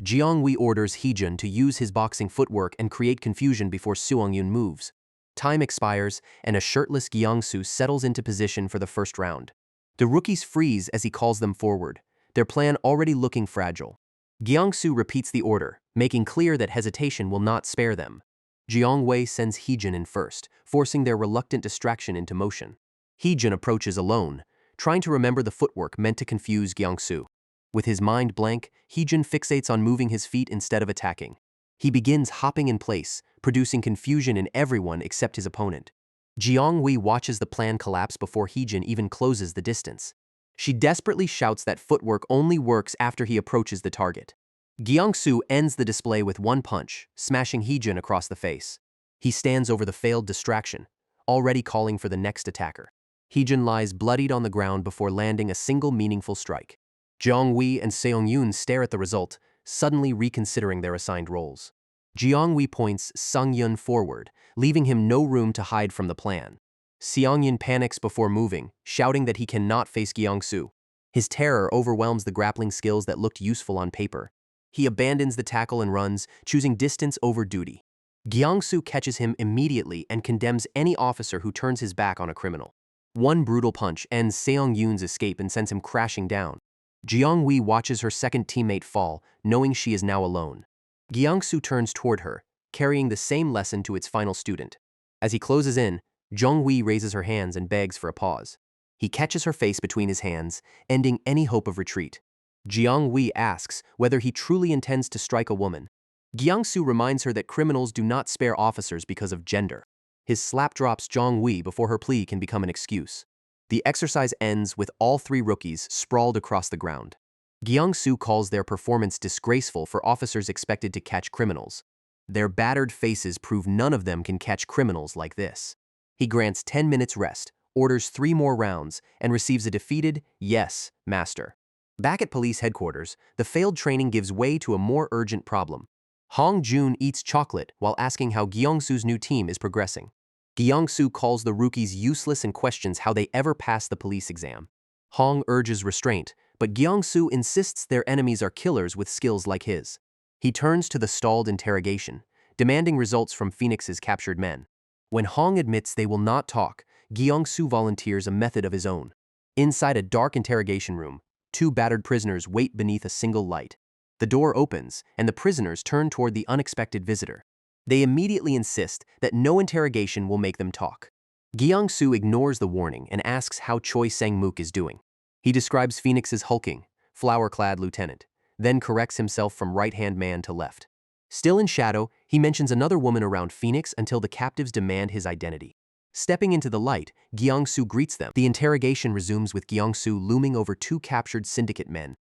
Jiang-wei orders Hee-jun to use his boxing footwork and create confusion before Seong-yun moves. Time expires, and a shirtless Gyang-soo settles into position for the first round. The rookies freeze as he calls them forward, their plan already looking fragile. Gyang-soo repeats the order, making clear that hesitation will not spare them. Jiang-wei sends Hee-jun in first, forcing their reluctant distraction into motion. Hee-jun approaches alone, trying to remember the footwork meant to confuse Gyang-soo. With his mind blank, Hee-jun fixates on moving his feet instead of attacking. He begins hopping in place, producing confusion in everyone except his opponent. Jianghui watches the plan collapse before Heejin even closes the distance. She desperately shouts that footwork only works after he approaches the target. Gyangsu ends the display with one punch, smashing Heejin across the face. He stands over the failed distraction, already calling for the next attacker. Heejin lies bloodied on the ground before landing a single meaningful strike. Jianghui and Seongyun stare at the result, suddenly reconsidering their assigned roles. Jianghui points Sungyun forward, leaving him no room to hide from the plan. Seongyun panics before moving, shouting that he cannot face Gyangsu. His terror overwhelms the grappling skills that looked useful on paper. He abandons the tackle and runs, choosing distance over duty. Gyangsu catches him immediately and condemns any officer who turns his back on a criminal. One brutal punch ends Seongyun's escape and sends him crashing down. Jianghui watches her second teammate fall, knowing she is now alone. Gyangsu turns toward her, carrying the same lesson to its final student. As he closes in, Zhonghui raises her hands and begs for a pause. He catches her face between his hands, ending any hope of retreat. Jianghui asks whether he truly intends to strike a woman. Gyangsu reminds her that criminals do not spare officers because of gender. His slap drops Zhonghui before her plea can become an excuse. The exercise ends with all three rookies sprawled across the ground. Gyangsu calls their performance disgraceful for officers expected to catch criminals. Their battered faces prove none of them can catch criminals like this. He grants 10 minutes rest, orders 3 more rounds, and receives a defeated, "Yes, master." Back at police headquarters, the failed training gives way to a more urgent problem. Hong Jun eats chocolate while asking how Gyangsu's new team is progressing. Gyangsu calls the rookies useless and questions how they ever passed the police exam. Hong urges restraint, but Gyangsu insists their enemies are killers with skills like his. He turns to the stalled interrogation, demanding results from Phoenix's captured men. When Hong admits they will not talk, Gyangsu volunteers a method of his own. Inside a dark interrogation room, 2 battered prisoners wait beneath a single light. The door opens, and the prisoners turn toward the unexpected visitor. They immediately insist that no interrogation will make them talk. Gyangsu ignores the warning and asks how Choi Sang-mook is doing. He describes Phoenix's hulking, flower-clad lieutenant, then corrects himself from right-hand man to left. Still in shadow, he mentions another woman around Phoenix until the captives demand his identity. Stepping into the light, Gyangsu greets them. The interrogation resumes with Gyangsu looming over 2 captured syndicate men.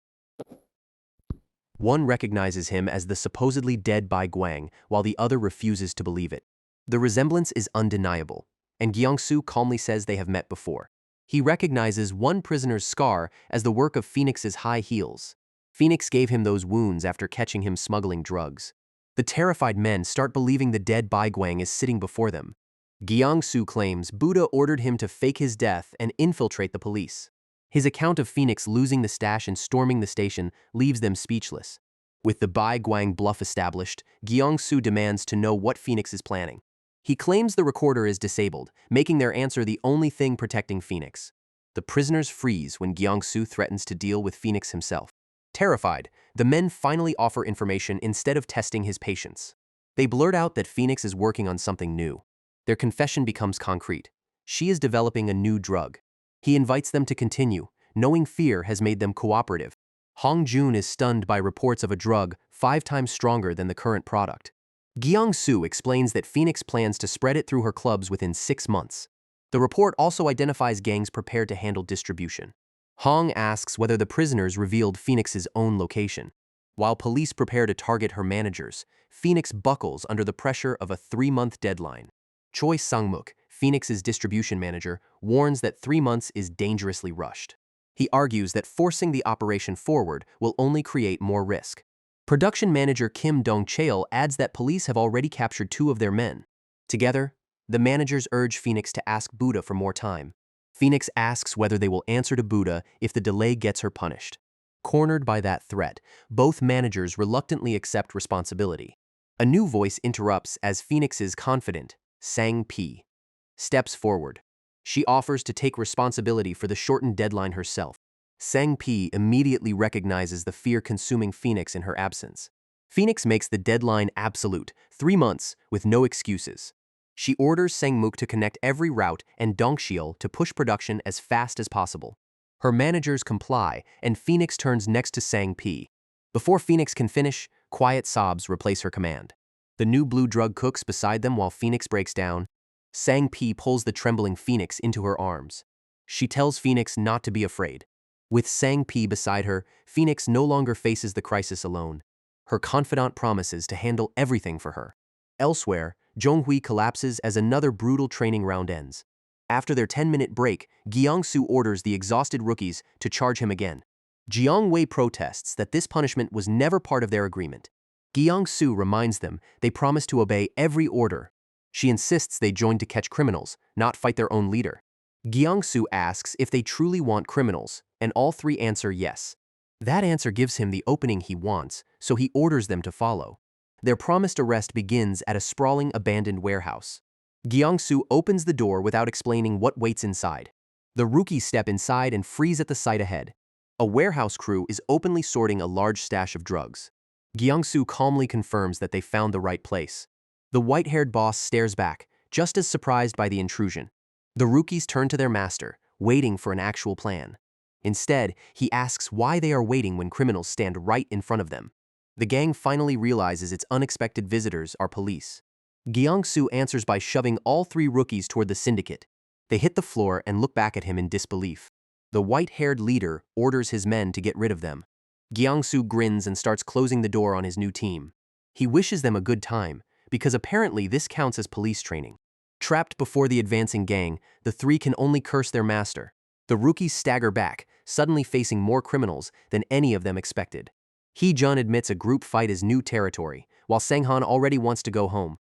One recognizes him as the supposedly dead Bai Guang, while the other refuses to believe it. The resemblance is undeniable, and Gyangsu calmly says they have met before. He recognizes one prisoner's scar as the work of Phoenix's high heels. Phoenix gave him those wounds after catching him smuggling drugs. The terrified men start believing the dead Bai Guang is sitting before them. Gyangsu claims Buddha ordered him to fake his death and infiltrate the police. His account of Phoenix losing the stash and storming the station leaves them speechless. With the Bai Guang bluff established, Gyangsu demands to know what Phoenix is planning. He claims the recorder is disabled, making their answer the only thing protecting Phoenix. The prisoners freeze when Gyangsu threatens to deal with Phoenix himself. Terrified, the men finally offer information instead of testing his patience. They blurt out that Phoenix is working on something new. Their confession becomes concrete. She is developing a new drug. He invites them to continue, knowing fear has made them cooperative. Hong Jun is stunned by reports of a drug 5 times stronger than the current product. Gyangsu explains that Phoenix plans to spread it through her clubs within 6 months. The report also identifies gangs prepared to handle distribution. Hong asks whether the prisoners revealed Phoenix's own location. While police prepare to target her managers, Phoenix buckles under the pressure of a 3-month deadline. Choi Sang-mook, Phoenix's distribution manager, warns that 3 months is dangerously rushed. He argues that forcing the operation forward will only create more risk. Production manager Kim Dong-cheol adds that police have already captured 2 of their men. Together, the managers urge Phoenix to ask Buddha for more time. Phoenix asks whether they will answer to Buddha if the delay gets her punished. Cornered by that threat, both managers reluctantly accept responsibility. A new voice interrupts as Phoenix's confidant, Sang-pi, steps forward. She offers to take responsibility for the shortened deadline herself. Sang-pi immediately recognizes the fear consuming Phoenix in her absence. Phoenix makes the deadline absolute, 3 months, with no excuses. She orders Sang-mook to connect every route and Dong-cheol to push production as fast as possible. Her managers comply, and Phoenix turns next to Sang-pi. Before Phoenix can finish, quiet sobs replace her command. The new blue drug cooks beside them while Phoenix breaks down. Sang-pi pulls the trembling Phoenix into her arms. She tells Phoenix not to be afraid. With Sang-pi beside her, Phoenix no longer faces the crisis alone. Her confidant promises to handle everything for her. Elsewhere, Jong-hui collapses as another brutal training round ends. After their 10-minute break, Gyang-soo orders the exhausted rookies to charge him again. Jiang-wei protests that this punishment was never part of their agreement. Gyang-soo reminds them they promised to obey every order. She insists they join to catch criminals, not fight their own leader. Gyang-soo asks if they truly want criminals, and all three answer yes. That answer gives him the opening he wants, so he orders them to follow. Their promised arrest begins at a sprawling abandoned warehouse. Gyang-soo opens the door without explaining what waits inside. The rookies step inside and freeze at the sight ahead. A warehouse crew is openly sorting a large stash of drugs. Gyang-soo calmly confirms that they found the right place. The white-haired boss stares back, just as surprised by the intrusion. The rookies turn to their master, waiting for an actual plan. Instead, he asks why they are waiting when criminals stand right in front of them. The gang finally realizes its unexpected visitors are police. Gyang-soo answers by shoving all three rookies toward the syndicate. They hit the floor and look back at him in disbelief. The white-haired leader orders his men to get rid of them. Gyang-soo grins and starts closing the door on his new team. He wishes them a good time, because apparently this counts as police training. Trapped before the advancing gang, the three can only curse their master. The rookies stagger back, suddenly facing more criminals than any of them expected. Hee-jun admits a group fight is new territory, while Sang-han already wants to go home.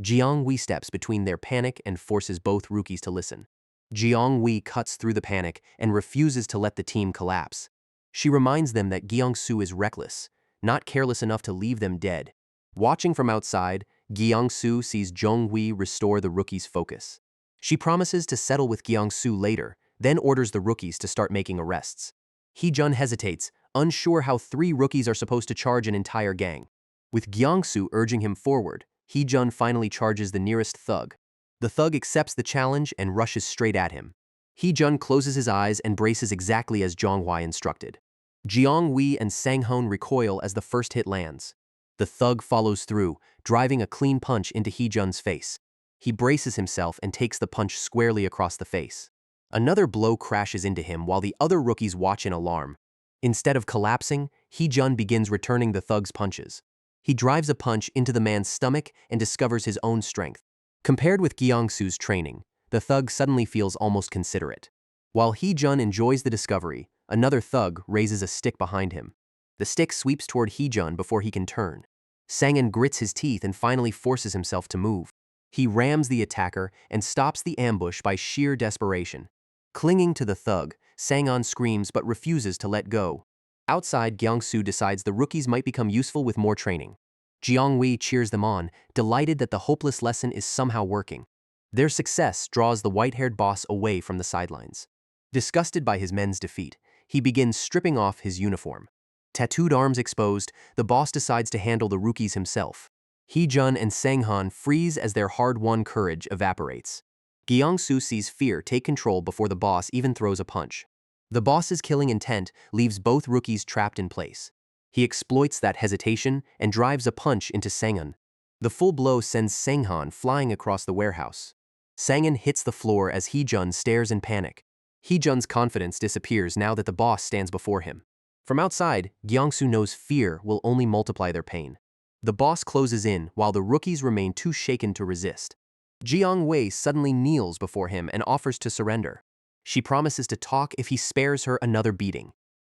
Jiang-wei steps between their panic and forces both rookies to listen. Jiang-wei cuts through the panic and refuses to let the team collapse. She reminds them that Gyang-soo is reckless, not careless enough to leave them dead. Watching from outside, Gyang-soo sees Jong-hui restore the rookies' focus. She promises to settle with Gyang-soo later, then orders the rookies to start making arrests. Hee-jun hesitates, unsure how three rookies are supposed to charge an entire gang. With Gyang-soo urging him forward, Hee-jun finally charges the nearest thug. The thug accepts the challenge and rushes straight at him. Hee-jun closes his eyes and braces exactly as Jong-hui instructed. Jiang-wei and Sang-han recoil as the first hit lands. The thug follows through, driving a clean punch into Hee-jun's face. He braces himself and takes the punch squarely across the face. Another blow crashes into him while the other rookies watch in alarm. Instead of collapsing, Hee-jun begins returning the thug's punches. He drives a punch into the man's stomach and discovers his own strength. Compared with Gyang-soo's training, the thug suddenly feels almost considerate. While Hee-jun enjoys the discovery, another thug raises a stick behind him. The stick sweeps toward Hee-jun before he can turn. Sang-han grits his teeth and finally forces himself to move. He rams the attacker and stops the ambush by sheer desperation. Clinging to the thug, Sang-han screams but refuses to let go. Outside, Gyang-soo decides the rookies might become useful with more training. Jiang-wei cheers them on, delighted that the hopeless lesson is somehow working. Their success draws the white-haired boss away from the sidelines. Disgusted by his men's defeat, he begins stripping off his uniform. Tattooed arms exposed, the boss decides to handle the rookies himself. Hee-jun and Sang-han freeze as their hard-won courage evaporates. Gyang-soo sees fear take control before the boss even throws a punch. The boss's killing intent leaves both rookies trapped in place. He exploits that hesitation and drives a punch into Sang-han. The full blow sends Sang-han flying across the warehouse. Sang-han hits the floor as Hee-jun stares in panic. Hee-jun's confidence disappears now that the boss stands before him. From outside, Gyang-soo knows fear will only multiply their pain. The boss closes in while the rookies remain too shaken to resist. Jiang-wei suddenly kneels before him and offers to surrender. She promises to talk if he spares her another beating.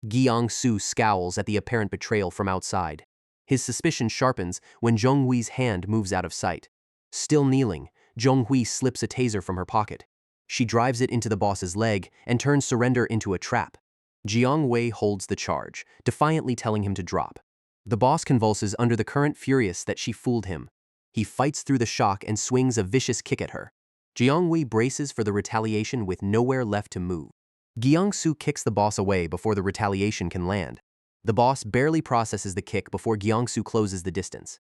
Gyang-soo scowls at the apparent betrayal from outside. His suspicion sharpens when Jong-hui's hand moves out of sight. Still kneeling, Jong-hui slips a taser from her pocket. She drives it into the boss's leg and turns surrender into a trap. Jiang-wei holds the charge, defiantly telling him to drop. The boss convulses under the current, furious that she fooled him. He fights through the shock and swings a vicious kick at her. Jiang-wei braces for the retaliation with nowhere left to move. Gyang-soo kicks the boss away before the retaliation can land. The boss barely processes the kick before Gyang-soo closes the distance.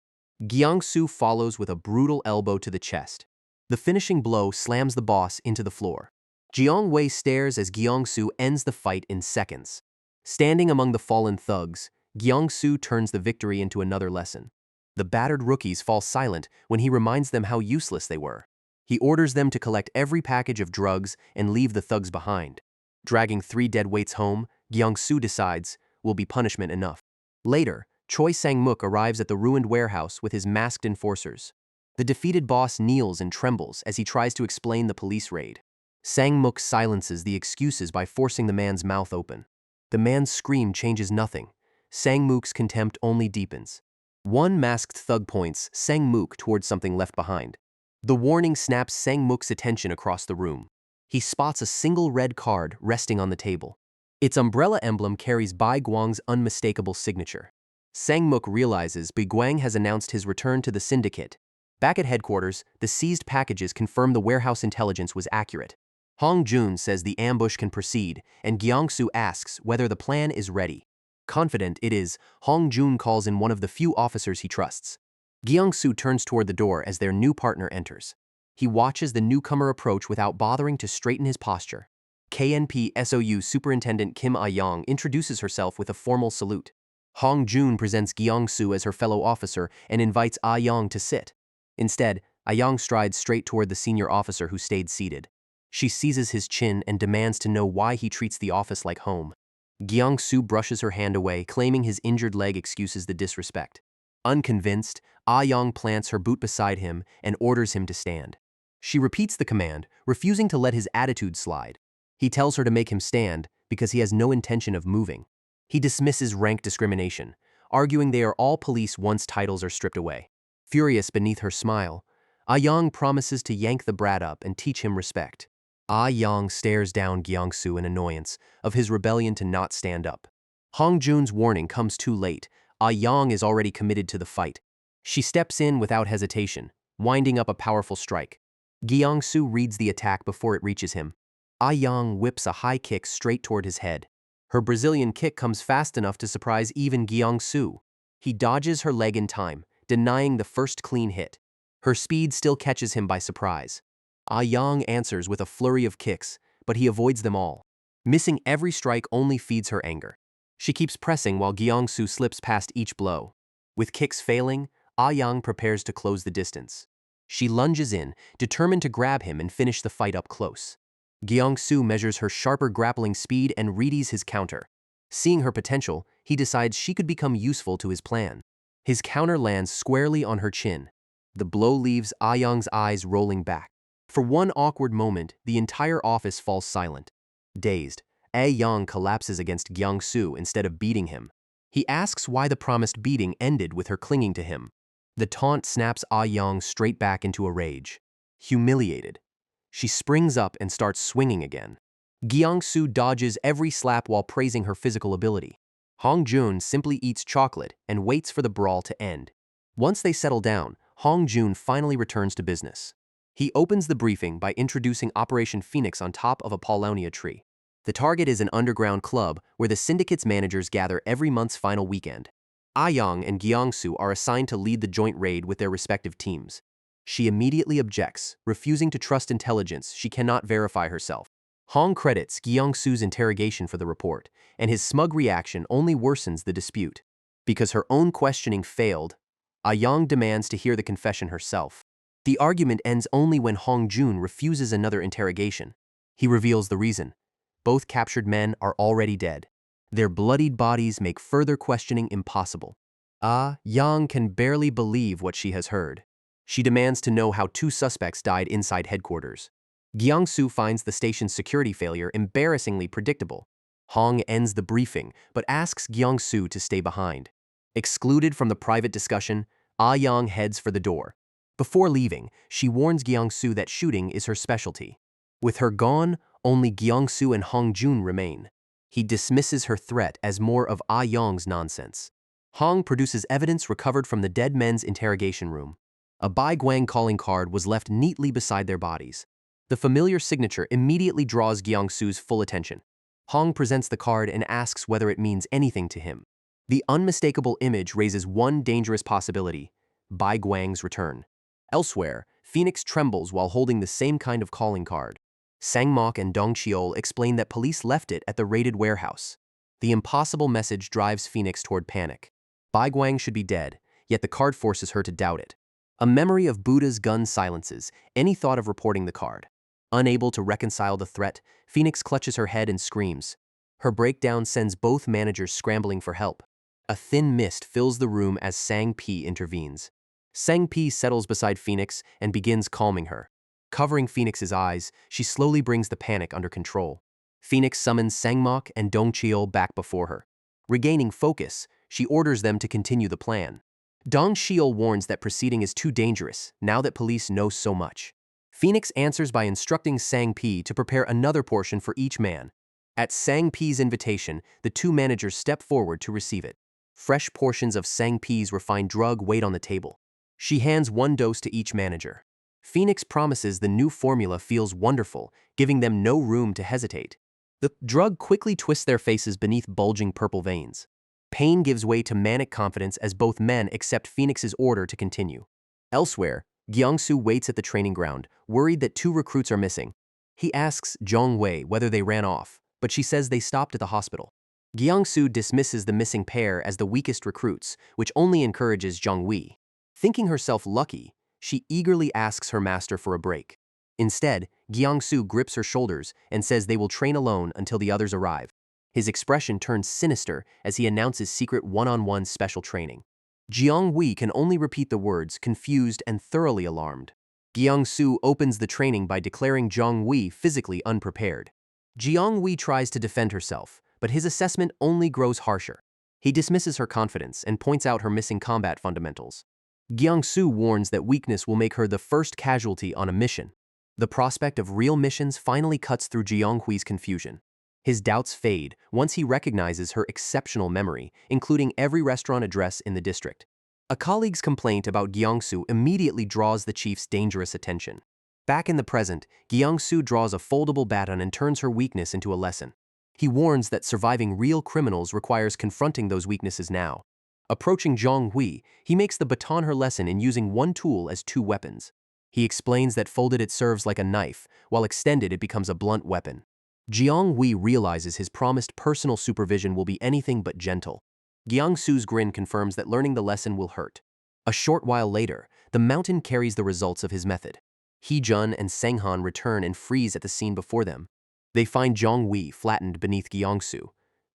Gyang-soo follows with a brutal elbow to the chest. The finishing blow slams the boss into the floor. Jiang-wei stares as Gyang-soo ends the fight in seconds. Standing among the fallen thugs, Gyang-soo turns the victory into another lesson. The battered rookies fall silent when he reminds them how useless they were. He orders them to collect every package of drugs and leave the thugs behind. Dragging 3 dead weights home, Gyang-soo decides, will be punishment enough. Later, Choi Sang-mook arrives at the ruined warehouse with his masked enforcers. The defeated boss kneels and trembles as he tries to explain the police raid. Sang-mook silences the excuses by forcing the man's mouth open. The man's scream changes nothing. Sang-mook's contempt only deepens. One masked thug points Sang-mook towards something left behind. The warning snaps Sang-mook's attention across the room. He spots a single red card resting on the table. Its umbrella emblem carries Bai Guang's unmistakable signature. Sang-mook realizes Bai Guang has announced his return to the syndicate. Back at headquarters, the seized packages confirm the warehouse intelligence was accurate. Hong Jun says the ambush can proceed, and Gyang-soo asks whether the plan is ready. Confident it is, Hong Jun calls in one of the few officers he trusts. Gyang-soo turns toward the door as their new partner enters. He watches the newcomer approach without bothering to straighten his posture. KNP SOU Superintendent Kim Ah-young introduces herself with a formal salute. Hong Jun presents Gyang-soo as her fellow officer and invites Ah-young to sit. Instead, Ah-young strides straight toward the senior officer who stayed seated. She seizes his chin and demands to know why he treats the office like home. Gyang-soo brushes her hand away, claiming his injured leg excuses the disrespect. Unconvinced, Ah-young plants her boot beside him and orders him to stand. She repeats the command, refusing to let his attitude slide. He tells her to make him stand because he has no intention of moving. He dismisses rank discrimination, arguing they are all police once titles are stripped away. Furious beneath her smile, Ah-young promises to yank the brat up and teach him respect. Ah-young stares down Gyang-soo in annoyance of his rebellion to not stand up. Hong Jun's warning comes too late. Ah-young is already committed to the fight. She steps in without hesitation, winding up a powerful strike. Gyang-soo reads the attack before it reaches him. Ah-young whips a high kick straight toward his head. Her Brazilian kick comes fast enough to surprise even Gyang-soo. He dodges her leg in time, denying the first clean hit. Her speed still catches him by surprise. Ah-young answers with a flurry of kicks, but he avoids them all. Missing every strike only feeds her anger. She keeps pressing while Gyang-soo slips past each blow. With kicks failing, Ah-young prepares to close the distance. She lunges in, determined to grab him and finish the fight up close. Gyang-soo measures her sharper grappling speed and readies his counter. Seeing her potential, he decides she could become useful to his plan. His counter lands squarely on her chin. The blow leaves Ah-young's eyes rolling back. For one awkward moment, the entire office falls silent. Dazed, Ah-young collapses against Gyang-soo instead of beating him. He asks why the promised beating ended with her clinging to him. The taunt snaps Ah-young straight back into a rage. Humiliated, she springs up and starts swinging again. Gyang-soo dodges every slap while praising her physical ability. Hong Jun simply eats chocolate and waits for the brawl to end. Once they settle down, Hong Jun finally returns to business. He opens the briefing by introducing Operation Phoenix on top of a paulownia tree. The target is an underground club where the syndicate's managers gather every month's final weekend. Ah-young and Gyang-soo are assigned to lead the joint raid with their respective teams. She immediately objects, refusing to trust intelligence she cannot verify herself. Hong credits Gyang-soo's interrogation for the report, and his smug reaction only worsens the dispute. Because her own questioning failed, Ah-young demands to hear the confession herself. The argument ends only when Hong Jun refuses another interrogation. He reveals the reason. Both captured men are already dead. Their bloodied bodies make further questioning impossible. Ah-young can barely believe what she has heard. She demands to know how 2 suspects died inside headquarters. Gyang-soo finds the station's security failure embarrassingly predictable. Hong ends the briefing, but asks Gyang-soo to stay behind. Excluded from the private discussion, Ah-young heads for the door. Before leaving, she warns Gyang-soo that shooting is her specialty. With her gone, only Gyang-soo and Hong Jun remain. He dismisses her threat as more of Ah-young's nonsense. Hong produces evidence recovered from the dead men's interrogation room. A Bai Guang calling card was left neatly beside their bodies. The familiar signature immediately draws Gyang-soo's full attention. Hong presents the card and asks whether it means anything to him. The unmistakable image raises one dangerous possibility: Bai Guang's return. Elsewhere, Phoenix trembles while holding the same kind of calling card. Sang-mok and Dong Cheol explain that police left it at the raided warehouse. The impossible message drives Phoenix toward panic. Bai Guang should be dead, yet the card forces her to doubt it. A memory of Buddha's gun silences any thought of reporting the card. Unable to reconcile the threat, Phoenix clutches her head and screams. Her breakdown sends both managers scrambling for help. A thin mist fills the room as Sang-Pi intervenes. Sang-Pi settles beside Phoenix and begins calming her. Covering Phoenix's eyes, she slowly brings the panic under control. Phoenix summons Sangmok and Dongcheol back before her. Regaining focus, she orders them to continue the plan. Dongcheol warns that proceeding is too dangerous now that police know so much. Phoenix answers by instructing Sang-Pi to prepare another portion for each man. At Sang-Pi's invitation, the two managers step forward to receive it. Fresh portions of Sang-Pi's refined drug wait on the table. She hands one dose to each manager. Phoenix promises the new formula feels wonderful, giving them no room to hesitate. The drug quickly twists their faces beneath bulging purple veins. Pain gives way to manic confidence as both men accept Phoenix's order to continue. Elsewhere, Gyangsu waits at the training ground, worried that two recruits are missing. He asks Zhong Wei whether they ran off, but she says they stopped at the hospital. Gyangsu dismisses the missing pair as the weakest recruits, which only encourages Zhong Wei. Thinking herself lucky, she eagerly asks her master for a break. Instead, Gyangsu grips her shoulders and says they will train alone until the others arrive. His expression turns sinister as he announces secret one-on-one special training. Jiang Wei can only repeat the words, confused and thoroughly alarmed. Gyangsu opens the training by declaring Zhang Wei physically unprepared. Jiang Wei tries to defend herself, but his assessment only grows harsher. He dismisses her confidence and points out her missing combat fundamentals. Gyangsu warns that weakness will make her the first casualty on a mission. The prospect of real missions finally cuts through Jiang Hui's confusion. His doubts fade once he recognizes her exceptional memory, including every restaurant address in the district. A colleague's complaint about Gyangsu immediately draws the chief's dangerous attention. Back in the present, Gyangsu draws a foldable baton and turns her weakness into a lesson. He warns that surviving real criminals requires confronting those weaknesses now. Approaching Zhang Hui, he makes the baton her lesson in using one tool as two weapons. He explains that folded it serves like a knife, while extended it becomes a blunt weapon. Jiang Hui realizes his promised personal supervision will be anything but gentle. Gyangsu's grin confirms that learning the lesson will hurt. A short while later, the mountain carries the results of his method. He-jun and Senghan return and freeze at the scene before them. They find Zhang Hui flattened beneath Gyangsu,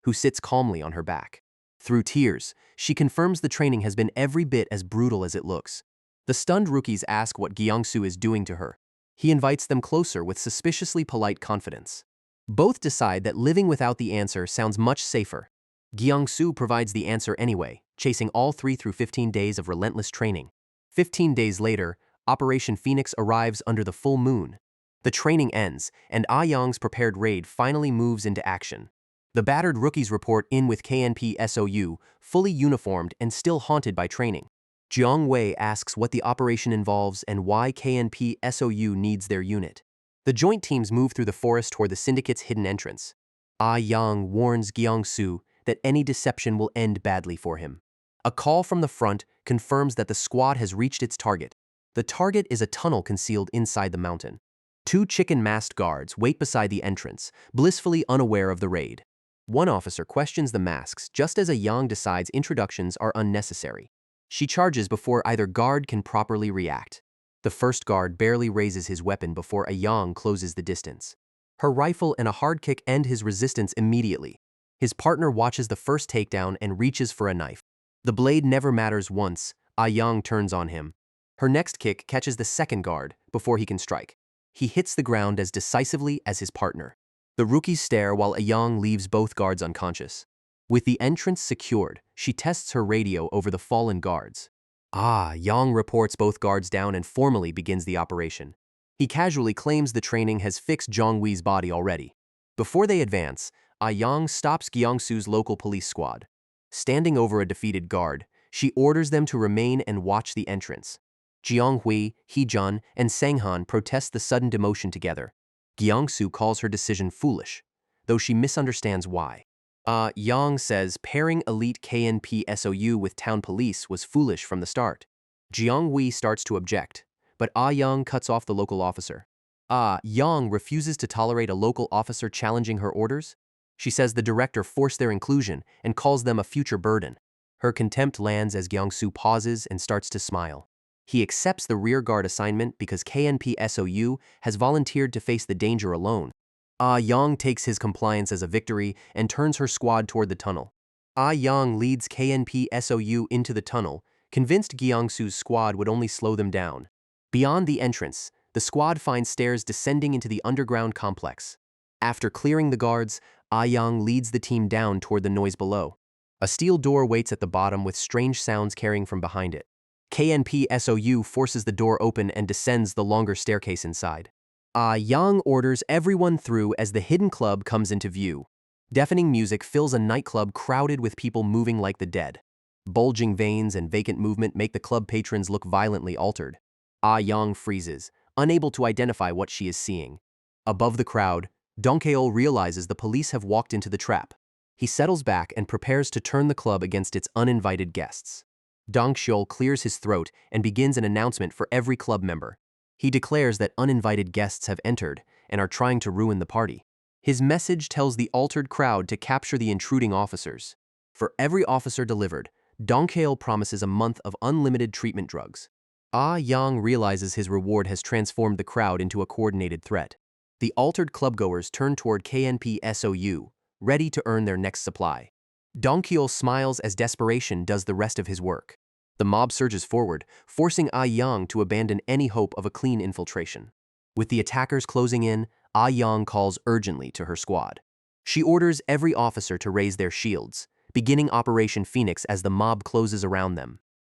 who sits calmly on her back. Through tears, she confirms the training has been every bit as brutal as it looks. The stunned rookies ask what Gyangsu is doing to her. He invites them closer with suspiciously polite confidence. Both decide that living without the answer sounds much safer. Gyangsu provides the answer anyway, chasing all three through 15 days of relentless training. 15 days later, Operation Phoenix arrives under the full moon. The training ends, and Ah Yang's prepared raid finally moves into action. The battered rookies report in with KNP SOU, fully uniformed and still haunted by training. Jiang Wei asks what the operation involves and why KNP SOU needs their unit. The joint teams move through the forest toward the syndicate's hidden entrance. Ah Yang warns Gyangsu that any deception will end badly for him. A call from the front confirms that the squad has reached its target. The target is a tunnel concealed inside the mountain. Two chicken-masked guards wait beside the entrance, blissfully unaware of the raid. One officer questions the masks just as a Yang decides introductions are unnecessary. She charges before either guard can properly react. The first guard barely raises his weapon before a Yang closes the distance. Her rifle and a hard kick end his resistance immediately. His partner watches the first takedown and reaches for a knife. The blade never matters once. A Yang turns on him. Her next kick catches the second guard before he can strike. He hits the ground as decisively as his partner. The rookies stare while A Yang leaves both guards unconscious. With the entrance secured, she tests her radio over the fallen guards. Yang reports both guards down and formally begins the operation. He casually claims the training has fixed Zhang Wei's body already. Before they advance, Yang stops Gyangsu's local police squad. Standing over a defeated guard, she orders them to remain and watch the entrance. Jiang Hui, He-jun, and Sanghan protest the sudden demotion together. Gyangsu calls her decision foolish, though she misunderstands why. Yang says pairing elite KNP SOU with town police was foolish from the start. Jiang Hui starts to object, but Yang cuts off the local officer. Yang refuses to tolerate a local officer challenging her orders. She says the director forced their inclusion and calls them a future burden. Her contempt lands as Gyangsu pauses and starts to smile. He accepts the rearguard assignment because KNPSOU has volunteered to face the danger alone. Ah Yang takes his compliance as a victory and turns her squad toward the tunnel. Ah Yang leads KNPSOU into the tunnel, convinced Gyeongsu's squad would only slow them down. Beyond the entrance, the squad finds stairs descending into the underground complex. After clearing the guards, Ah Yang leads the team down toward the noise below. A steel door waits at the bottom with strange sounds carrying from behind it. KNPSOU forces the door open and descends the longer staircase inside. Ah Yang orders everyone through as the hidden club comes into view. Deafening music fills a nightclub crowded with people moving like the dead. Bulging veins and vacant movement make the club patrons look violently altered. Ah Yang freezes, unable to identify what she is seeing. Above the crowd, Dongkeol realizes the police have walked into the trap. He settles back and prepares to turn the club against its uninvited guests. Dongkeol clears his throat and begins an announcement for every club member. He declares that uninvited guests have entered and are trying to ruin the party. His message tells the altered crowd to capture the intruding officers. For every officer delivered, Dongkeol promises a month of unlimited treatment drugs. Ah Yang realizes his reward has transformed the crowd into a coordinated threat. The altered clubgoers turn toward KNPSOU, ready to earn their next supply. Dongkeol smiles as desperation does the rest of his work. The mob surges forward, forcing Ah Yang to abandon any hope of a clean infiltration. With the attackers closing in, Ah Yang calls urgently to her squad. She orders every officer to raise their shields, beginning Operation Phoenix as the mob closes around them.